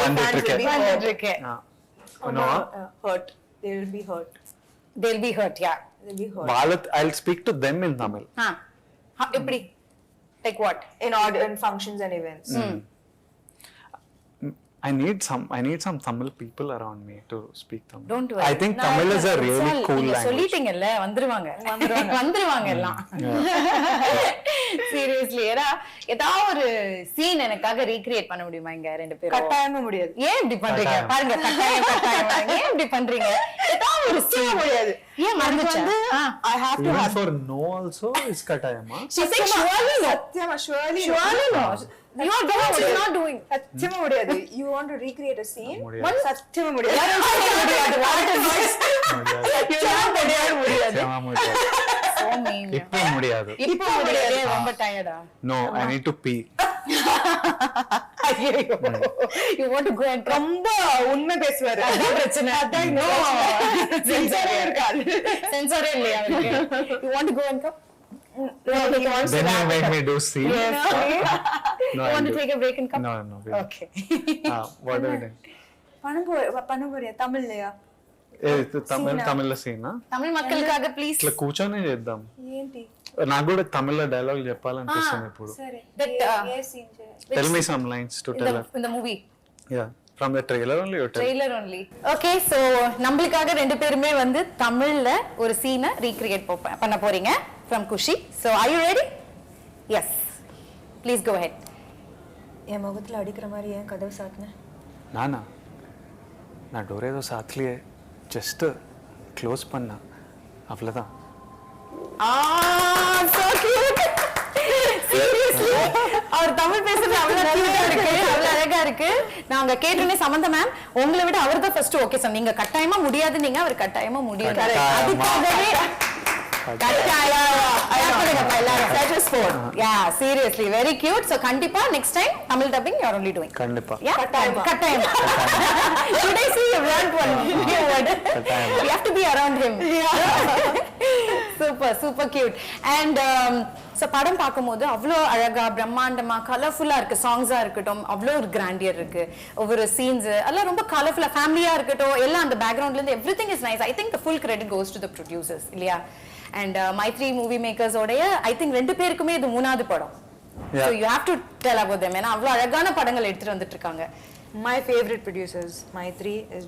வந்துட்டு இருக்கு. No. Hurt. They will be hurt. They'll be hurt, yeah. They'll be hurt. I'll speak to them in Tamil. எப்படி? Like what? In functions and events. I need some Tamil people around me to speak Tamil. Don't worry. I think Tamil is a really cool language. சொல்லிட்டீங்கல்ல வந்துருவாங்க எல்லாம். Seriously, ஏதாவது ஒரு scene எனக்காக recreate பண்ண முடியுமா இங்க ரெண்டு பேரும்? கட்டாயமா முடியாது. ஏன் இப்படி பண்றீங்க? பாருங்க கட்டாயம் ஏன் இப்படி பண்றீங்க? ஏதாவது ஒரு சீன் முடியாது. ஏன் மறந்துச்சு? I have to Even for no also is katayama. She said surely no. surely no. You are doing what you are not doing. சத்தியமா முடியாது. You want to recreate a scene? முடியாது. சத்தியமா முடியாது. முடியாது. So mean. இப்போ முடியாது. ரொம்ப டயர்டா? No, I need to pee. You want to go and ரொம்ப உண்மை பேசுவாரு. அதான் பிரச்சனை. No. சென்சாரே இல்லையா அவருக்கு? You want to go and come? Then you make me do scene. Yes. No, You want to take a break and come? No. Okay. What are we doing? பண்ண போறியா தமிழ்லயா? తమిళ scene Tamil மக்களுக்காக ப்ளீஸ் ఇట్లా కూర్చొని చేద్దాం. ఏంటి? నాకు కూడా తమిళ డైలాగ్ చెప్పాలనిపిస్తుంది ఇప్పుడు. సరే. ఏ సీన్ చేయాలి? Tell me some lines to tell her. in the movie. Yeah, from the trailer only you tell. Trailer only. Okay, so நம்மளுக்காக ரெண்டு பேருமே வந்து தமிழ்ல ஒரு சீனை ரீக்ரியேட் பண்ண போறீங்க from KUSHI. So are you ready? Yes. Please go ahead. என் முகத்துல அடிக்கிற மாதிரி ஏன் கதவு சாத்துன? நான் டோர் ஏதோ சாத்தலையே, ஜஸ்ட் க்ளோஸ் பண்ண அவ்வளோதான். So cute. Seriously. அவர் தமிழ் பேசுறது அவ்வளவு cute-ஆ இருக்கு, அவ்வளவு அழகா இருக்கு. நாங்க கேட்டோனே சமந்தா மேம் உங்களை விட அவர் தான் ஃபர்ஸ்ட் ஓகே சார். நீங்க கட்டாயமா முடியாது, நீங்க அவர் கட்டாயமா முடியும். அதுக்காகவே Yeah, seriously, very cute. So kandipa next time Tamil dubbing you are only doing. Kandipa. Yeah, kattayama. Should I see you learned one new word? You have to be around him. Super cute. And so படம் பாக்கும்போது அவ்ளோ அழகா பிரம்மாண்டமா கலர்ஃபுல்லா இருக்கு. சாங்ஸா இருக்கட்டும் அவ்ளோ ஒரு கிராண்டியர் இருக்கு. ஒவ்வொரு சீன்ஸ் எல்லாம் ரொம்ப கலர்ஃபுல்லா, ஃபேமிலியா இருக்கட்டும் எல்லாம் அந்த பேக்ரவுண்ட்ல இருந்து everything is nice. I think the full credit goes to the producers இல்லையா? And my three movie makers ஓடைய I think ரெண்டு பேருக்குமே இது மூணாவது படம். So you have to tell about them. ஏன்னா அவ்வளோ அழகான படங்கள் எடுத்துட்டு வந்துட்டு இருக்காங்க. My favorite producers, my three is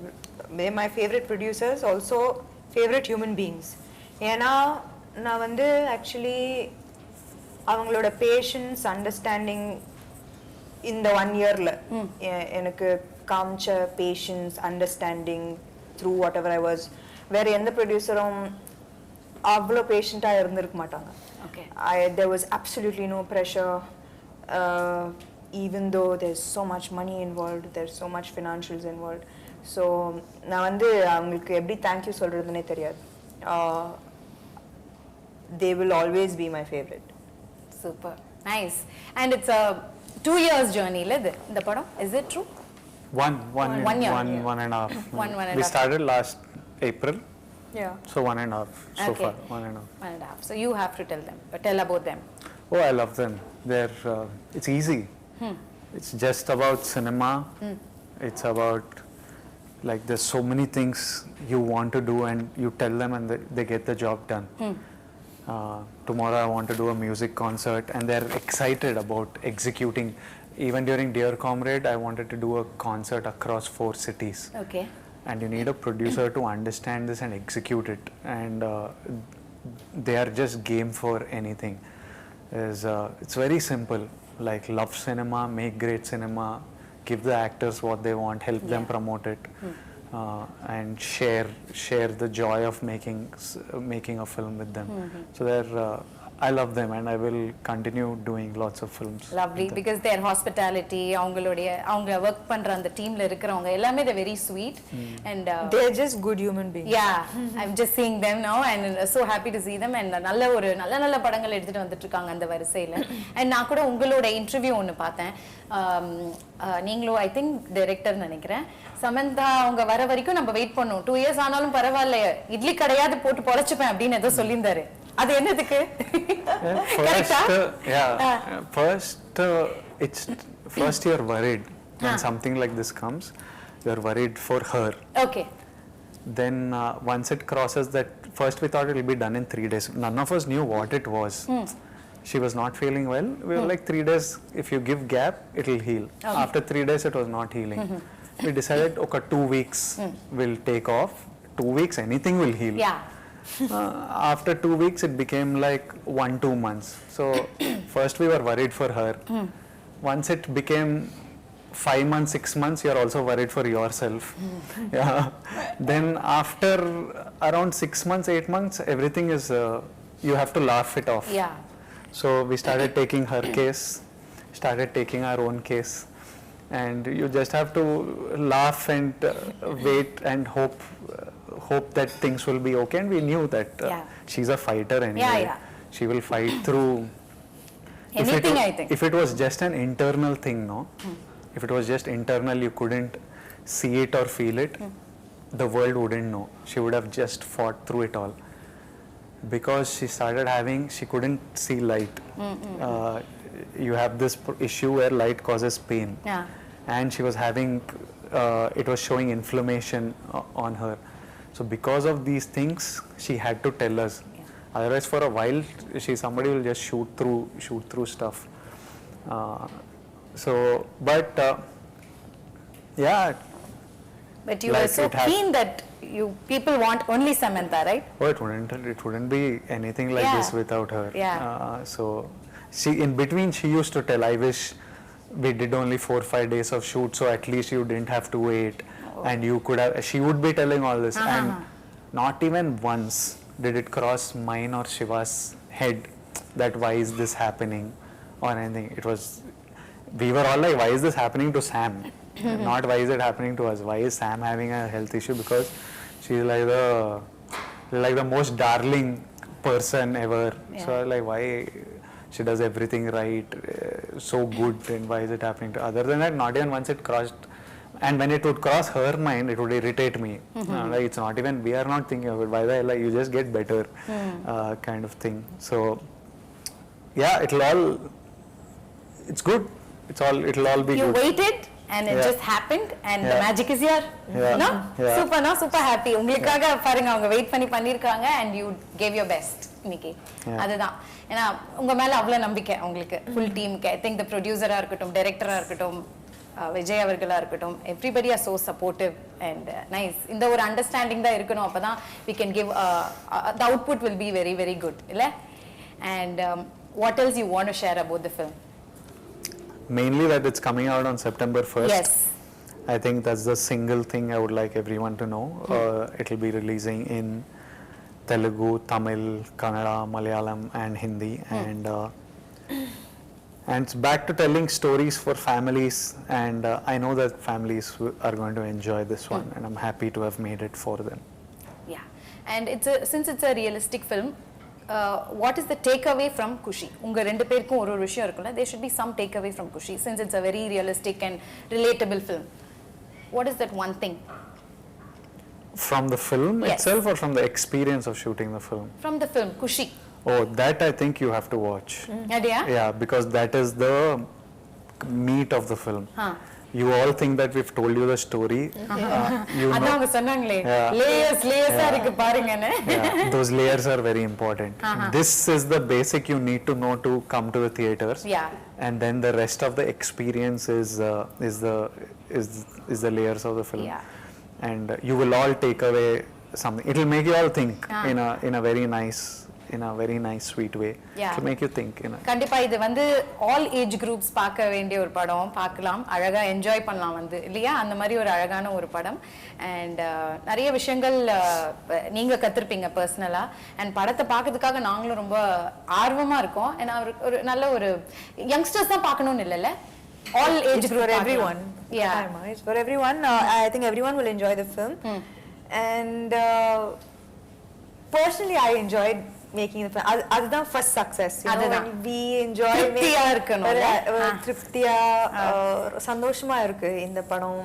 they're my favorite producers, also favorite human beings. ஏன்னா நான் வந்து ஆக்சுவலி அவங்களோட பேஷன்ஸ் அண்டர்ஸ்டாண்டிங் இந்த 1 இயர்ல எனக்கு காமிச்ச patience understanding through whatever I was வேற எந்த ப்ரொடியூசரும் அவ்வளோ பேஷண்ட்டாக இருந்திருக்க மாட்டாங்க. There was absolutely no pressure, even though there's so much money involved, there's so much financials involved. So நான் வந்து அவங்களுக்கு எப்படி தேங்க்யூ சொல்றதுன்னே தெரியாது. They will always be my favorite. Super nice. And it's a 2 years journey la the padam, is it true? One year. One and a half. We started last April. Yeah. So 1.5 so Okay. far. 1.5. 1.5. So you have to tell about them. Oh, I love them. They're it's easy. It's just about cinema. It's about like there's so many things you want to do and you tell them and they get the job done. Tomorrow I want to do a music concert and they're excited about executing. Even during Dear Comrade, I wanted to do a concert across 4 cities. Okay. And you need a producer to understand this and execute it. And they are just game for anything. It's very simple. Like love cinema, make great cinema, give the actors what they want, help them promote it, and share the joy of making a film with them. So I love them and I will continue doing lots of films. Lovely, because their hospitality, அவங்க work பண்ற அந்த டீம்ல இருக்கிறவங்க எல்லாமே they're very sweet and they're just good human beings. Yeah, I'm just seeing them now and so happy to see them and நல்ல படங்கள் எடுத்துட்டு வந்துட்டு இருக்காங்க அந்த வரிசையில. And நான் கூட உங்களோட இன்டர்வியூ ஒன்னு பார்த்தேன். நீங்களும் ஐ திங்க் டைரக்டர் நினைக்கிறேன். சமந்தா அவங்க வர வரைக்கும் நம்ம வெயிட் பண்ணோம். 2 years ஆனாலும் பரவாயில்ல, இட்லி கடையாவது போட்டு பொழைச்சுப்பேன் அப்படின்னு ஏதோ சொல்லியிருந்தாரு. அது என்னதுக்கு? First you're worried when something like this comes. You're worried for her. Okay. Then once it crosses that, first we thought it will be done in 3 days. None of us knew what it was. She was not feeling well. We were like 3 days, if you give gap, it will heal. Okay. After 3 days, it was not healing. We decided, okay, 2 weeks will take off. 2 weeks, anything will heal. Yeah. After 2 weeks, it became like 1-2 months. So first we were worried for her. Once it became 5 months, 6 months, you're also worried for yourself. Yeah. Then after around 6 months, 8 months, everything is, you have to laugh it off. Yeah. So we started taking her case, started taking our own case, and you just have to laugh and wait and hope that things will be okay. And we knew that she's a fighter anyway. Yeah. She will fight through anything, I think. If it was just an internal thing, no? If it was just internal, you couldn't see it or feel it, the world wouldn't know. She would have just fought through it all. Because she couldn't see light. You have this issue where light causes pain. Yeah. And she was having, it was showing inflammation on her. So because of these things, she had to tell us. Otherwise, for a while, somebody will just shoot through stuff. But you were so keen that people want only Samantha, right? Oh, it wouldn't be anything like this without her. Yeah. So in between, she used to tell, I wish we did only 4-5 days of shoot, so at least you didn't have to wait. And you could have, she would be telling all this. And not even once did it cross mine or Shiva's head that why is this happening or anything. It was, we were all like, why is this happening to Sam? Not why is it happening to us? Why is Sam having a health issue? Because she's like the most darling person ever. So like, why she does everything right, so good, and why is it happening to? Other than that, not even once it crossed. And when it would cross her mind, it would irritate me. Like, it's not even, we are not thinking of it. Why the hell, like, you just get better, kind of thing. So yeah, it's good. It'll all be you good. You waited and it just happened and the magic is here. No? Super happy. உங்களுக்காக பாருங்க அவங்க wait பண்ணிருக்காங்க and you gave your best இன்னைக்கு. அதுதான். ஏன்னா உங்க மேல அவ்வளவு நம்பிக்கை உங்களுக்கு full team. I think the producer இருக்கட்டும், director இருக்கட்டும், விஜய் அவர்களா இருக்கட்டும், everybody are so supportive and nice. இந்த ஒரு அண்டர்ஸ்டாண்டிங் தான் இருக்கணும், அப்பதான் we can give the output will be very very good, இல்ல? And what else you want to share about the film? Mainly that it's coming out on September 1st. Yes. I think that's the single thing I would like everyone to know. It'll be releasing in Telugu, Tamil, Kannada, Malayalam and Hindi, and it's back to telling stories for families, and I know that families are going to enjoy this one, and I'm happy to have made it for them. Yeah, and since it's a realistic film, what is the takeaway from KUSHI? உங்க ரெண்டு பேருக்கும் ஒரு விஷயம் இருக்குல்ல, there should be some takeaway from KUSHI since it's a very realistic and relatable film. What is that one thing? From the film Yes. itself, or from the experience of shooting the film? From the film KUSHI. Oh, that I think you have to watch. Yeah? Yeah, because that is the meat of the film. You all think that we've told you the story. You அதான் know, அவங்க சொன்னாங்களே, Yeah. லேயர்ஸா இருக்கு பாருங்கன்னு. yeah, those layers are very important. This is the basic you need to know to come to the theaters. Yeah. And then the rest of the experience is the layers of the film. Yeah. And you will all take away something. It will make you all think in a very nice sweet way. Yeah. To make you think. கண்டிப்பா இது வந்து all age groups பார்க்க வேண்டிய ஒரு படம், பார்க்கலாம், அழகா enjoy பண்ணலாம் வந்து, இல்லையா? அந்த மாதிரி ஒரு அழகான ஒரு படம். அண்ட் நிறைய விஷயங்கள் நீங்க கத்திருப்பீங்க பர்சனலா, அண்ட் படத்தை பார்க்கறதுக்காக நாங்களும் ரொம்ப ஆர்வமா இருக்கோம். ஏன்னா ஒரு நல்ல ஒரு யங்ஸ்டர்ஸ் தான் பார்க்கணும்னு இல்லைல்ல, all age group for everyone. Yeah. It's for everyone. I think everyone will enjoy the film. And personally, I enjoyed making the film. அதுதான் first success. You know, when we enjoy திருப்தியா இருக்கணும்ல. திருப்தியா சந்தோஷமா இருக்கு இந்த படம்.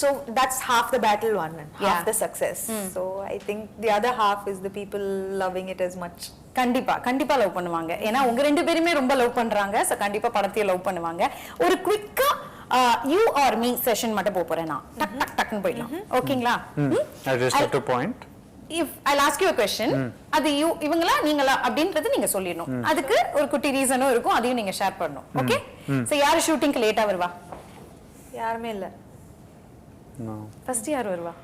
So that's half the battle won, half the success. So I think the other half is the people loving it as much. கண்டிப்பா love பண்ணுவாங்க. ஏன்னா உங்க ரெண்டு பேருமே ரொம்ப லவ் பண்றாங்க. சோ கண்டிப்பா படத்தையும் லவ் பண்ணுவாங்க. ஒரு குவிக்கா you or me செஷன் மட்டும் போறேன் நான். டக் டக் டக்னு போயிடலாம். ஓகேங்களா? I just have to point. If I'll ask you a question, அது இவங்களா நீங்களா அப்படின்றது நீங்க சொல்லிடணும். அதுக்கு ஒரு குட்டி ரீசனும் இருக்கும், அதையும் நீங்க ஷேர் பண்ணணும். ஓகே? சோ யாரு ஷூட்டிங்க்கு லேட்டா வருவா? யாருமே இல்ல. No. ஃபர்ஸ்ட் யார் வருவா?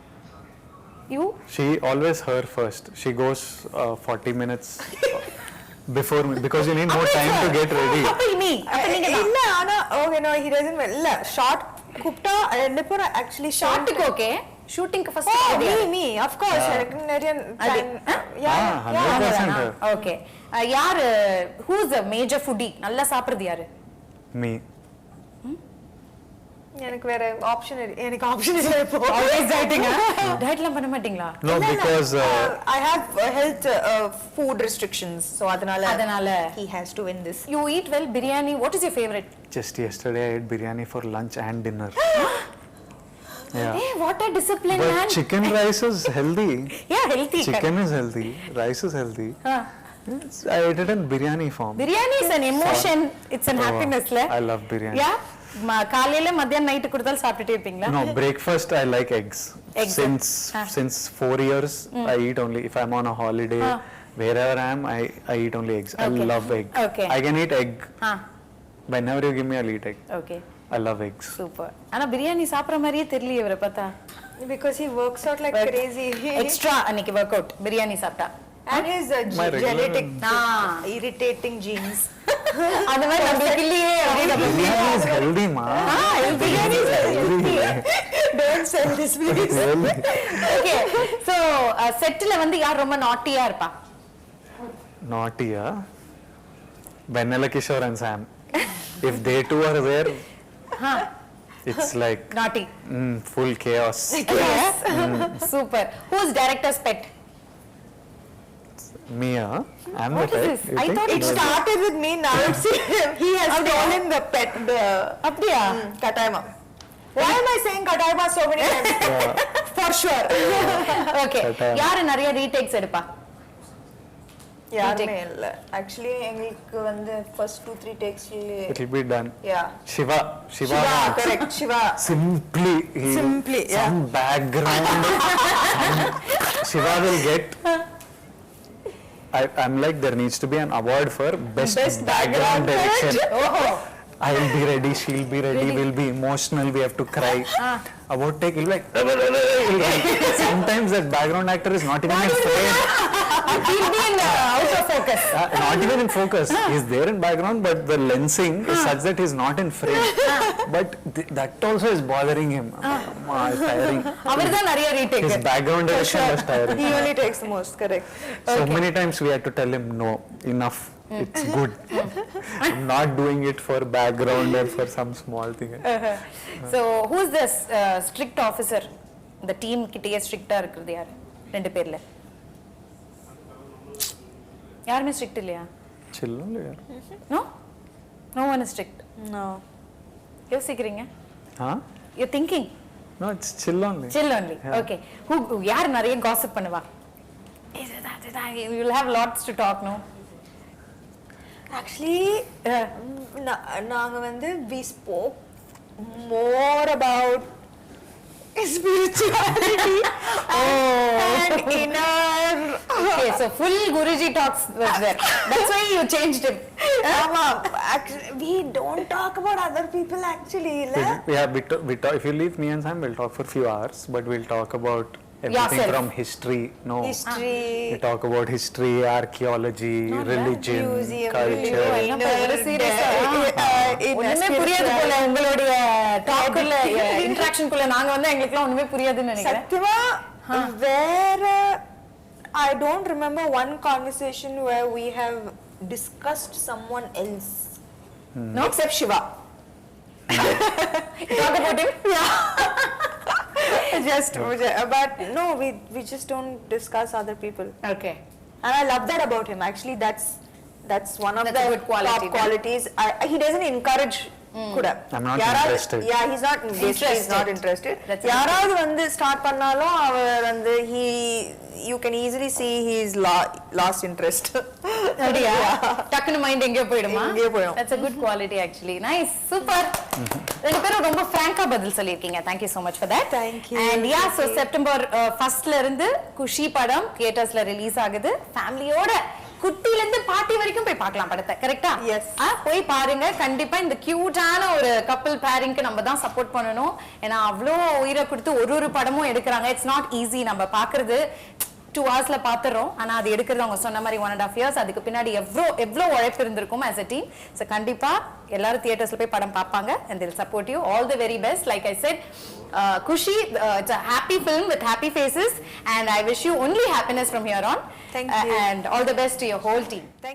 You? She always her first. She goes 40 minutes before me because you need more time to get ready. அப்ப நீ இல்ல ஆனா okay no he doesn't இல்ல ஷார்ட் கூப்டா ரெண்டு பேரும் actually ஷார்ட்டுக்கு ஓகே, ஷூட்டிங்க்கு ஃபர்ஸ்ட் me of course எனக்கு நிறைய time. 100% her. ஓகே. யார் who is a major foodie? நல்லா சாப்பிடுறது யாரு? Me. எனக்கு வேற ஆப்ஷன் இல்ல இப்போ. Always dieting. டயட்லாம் பண்ண மாட்டீங்களா? No, because I have health food restrictions, so அதனால he has to win this. You eat well biryani. What is your favorite? just yesterday I ate biryani for lunch and dinner. Yeah. Hey, what a discipline, But man. chicken rice is healthy. Yeah, healthy. Chicken is healthy. Rice is healthy. I ate it in biryani form. Biryani is an emotion. It's an happiness, la. I love biryani. Yeah. காலையில மத்தியானம் night கொடுத்தாலும் சாப்பிட்டுட்டே இருப்பீங்களா? No, breakfast I like eggs. Since 4 years I eat only if I'm on a holiday. Wherever I am, I eat only eggs. Okay. I love egg. Okay. I can eat egg. Whenever you give me, I'll eat egg. Okay. I love eggs. Super. ஆனா பிரியாணி சாப்பிடுற மாதிரியே தெரியல இவரை பார்த்தா. Because he works out like crazy. Extra அன்னைக்கு work out biryani சாப்பிட்டா. And his genetic irritating genes. அந்த மாதிரி நமக்கு இல்லையே. Biryani is healthy, ma. Biryani is healthy. Don't sell this please. Okay. So செட்ல வந்து யார் ரொம்ப நாட்டியா இருப்பா? Naughty, Vanilla Kishore and Sam. If they two are there, it's like Naughty. Full chaos. Yes. Super. Who's director's pet? Me, I'm What the is pet. this? You I think? thought It started with me, now it's he has stolen the pet, the அப்படியா? Kataima. Why am I saying Kataima so many times? For sure. Okay. Kataima. யாரு நிறைய retakes எடுப்பா? யாருமே இல்ல. Actually எங்களுக்கு வந்து first 2-3 takes It'll be done. yeah. Shiva, Correct. Shiva. Simply, some background. Shiva will get. I'm like there needs to be an award for best background direction. I'll be ready, she'll be ready, we'll be emotional, we have to cry. About take, he'll be like, sometimes that background actor is not even in frame. He'll be in out of focus. Not even in focus. He's there in background, but the lensing is such that he's not in frame. But that also is bothering him. It's tiring. அவர்தான் நிறைய retake. His background direction was tiring. He only takes the most, correct. So many times we had to tell him, no, enough. It's good. I'm not doing it for background or for some small thing. So who is this strict officer? The team கிட்டயே ஸ்ட்ரிக்ட்டா இருக்குது யாரு? ரெண்டு பேர்ல. யாருமே strict இல்லையா? Chill only. No? No one is strict. No. யோசிக்கிறீங்க? Huh? You're thinking? No, it's chill only. Chill only. Yeah. Okay. Who யார் நிறைய gossip பண்ணுவா? You'll have lots to talk, no? Actually, நாங்க வந்து we spoke more about spirituality and inner. Okay, so full Guruji talks was there. That's why you changed him. Actually, we don't talk about other people actually. Yeah, we talk, if you leave me and Sam, we'll talk for a few hours, but we'll talk about everything Yourself. from history. No. History. We talk about history, archaeology, religion, Museum, culture. ஒண்ணுமே புரியாது போல உங்களுடைய டாக்குள்ள இன்டராக்ஷன்குள்ள நாங்க வந்து எங்களுக்குலாம் ஒண்ணுமே புரியாதுன்னு நினைக்கிறேன். சத்தியமா வேற I don't remember one conversation where we have discussed someone else. No, except Shiva. You talk about him? Yeah. But no, we just don't discuss other people. Okay. And I love that about him. Actually, that's one of That's the a good quality, top qualities. He doesn't encourage. Kuda. I'm not interested. Yeah, he's not basically he's not interested. யாராவது வந்து start பண்ணாலும் அவர் வந்து you can easily see he's lost interest. அப்படியா? டக்குனு mind எங்கேயோ போயிடுமா? எங்கேயோ போயிடும். That's a good quality actually. Nice. Super. ரெண்டு பேரும் ரொம்ப ஃப்ராங்கா பதில் சொல்லிருக்கீங்க. Thank you so much for that. Thank you. And yeah, so September 1st ல இருந்து குஷி படம் தியேட்டர்ஸ்ல ரிலீஸ் ஆகுது. ஃபேமிலியோட குட்டில இருந்து பாட்டி வரைக்கும் போய் பார்க்கலாம் படத்தை. கரெக்ட்டா? Yes. போய் பாருங்க. கண்டிப்பா இந்த கியூட்டான ஒரு கப்பிள் பேரிங்க்கு நம்ம தான் சப்போர்ட் பண்ணணும். ஏன்னா அவ்ளோ உயிரை கொடுத்து ஒரு படமும் எடுக்கறாங்க. It's not easy. நம்ம பார்க்கிறது 2 hours பாத்துறோம். ஆனா அது எடுக்கிறது அவங்க சொன்ன மாதிரி 1.5 years. அதுக்கு பின்னாடி எவ்ளோ உழைப்பு இருந்திருக்கும் as a team. So கண்டிப்பா எல்லாரும் தியேட்டர்ஸ்ல போய் படம் பார்ப்பாங்க and they'll support you. All the very best. Like I said, Kushi, it's a happy film with happy faces and I wish you only happiness from here on. Thank you. And all the best to your whole team. Thank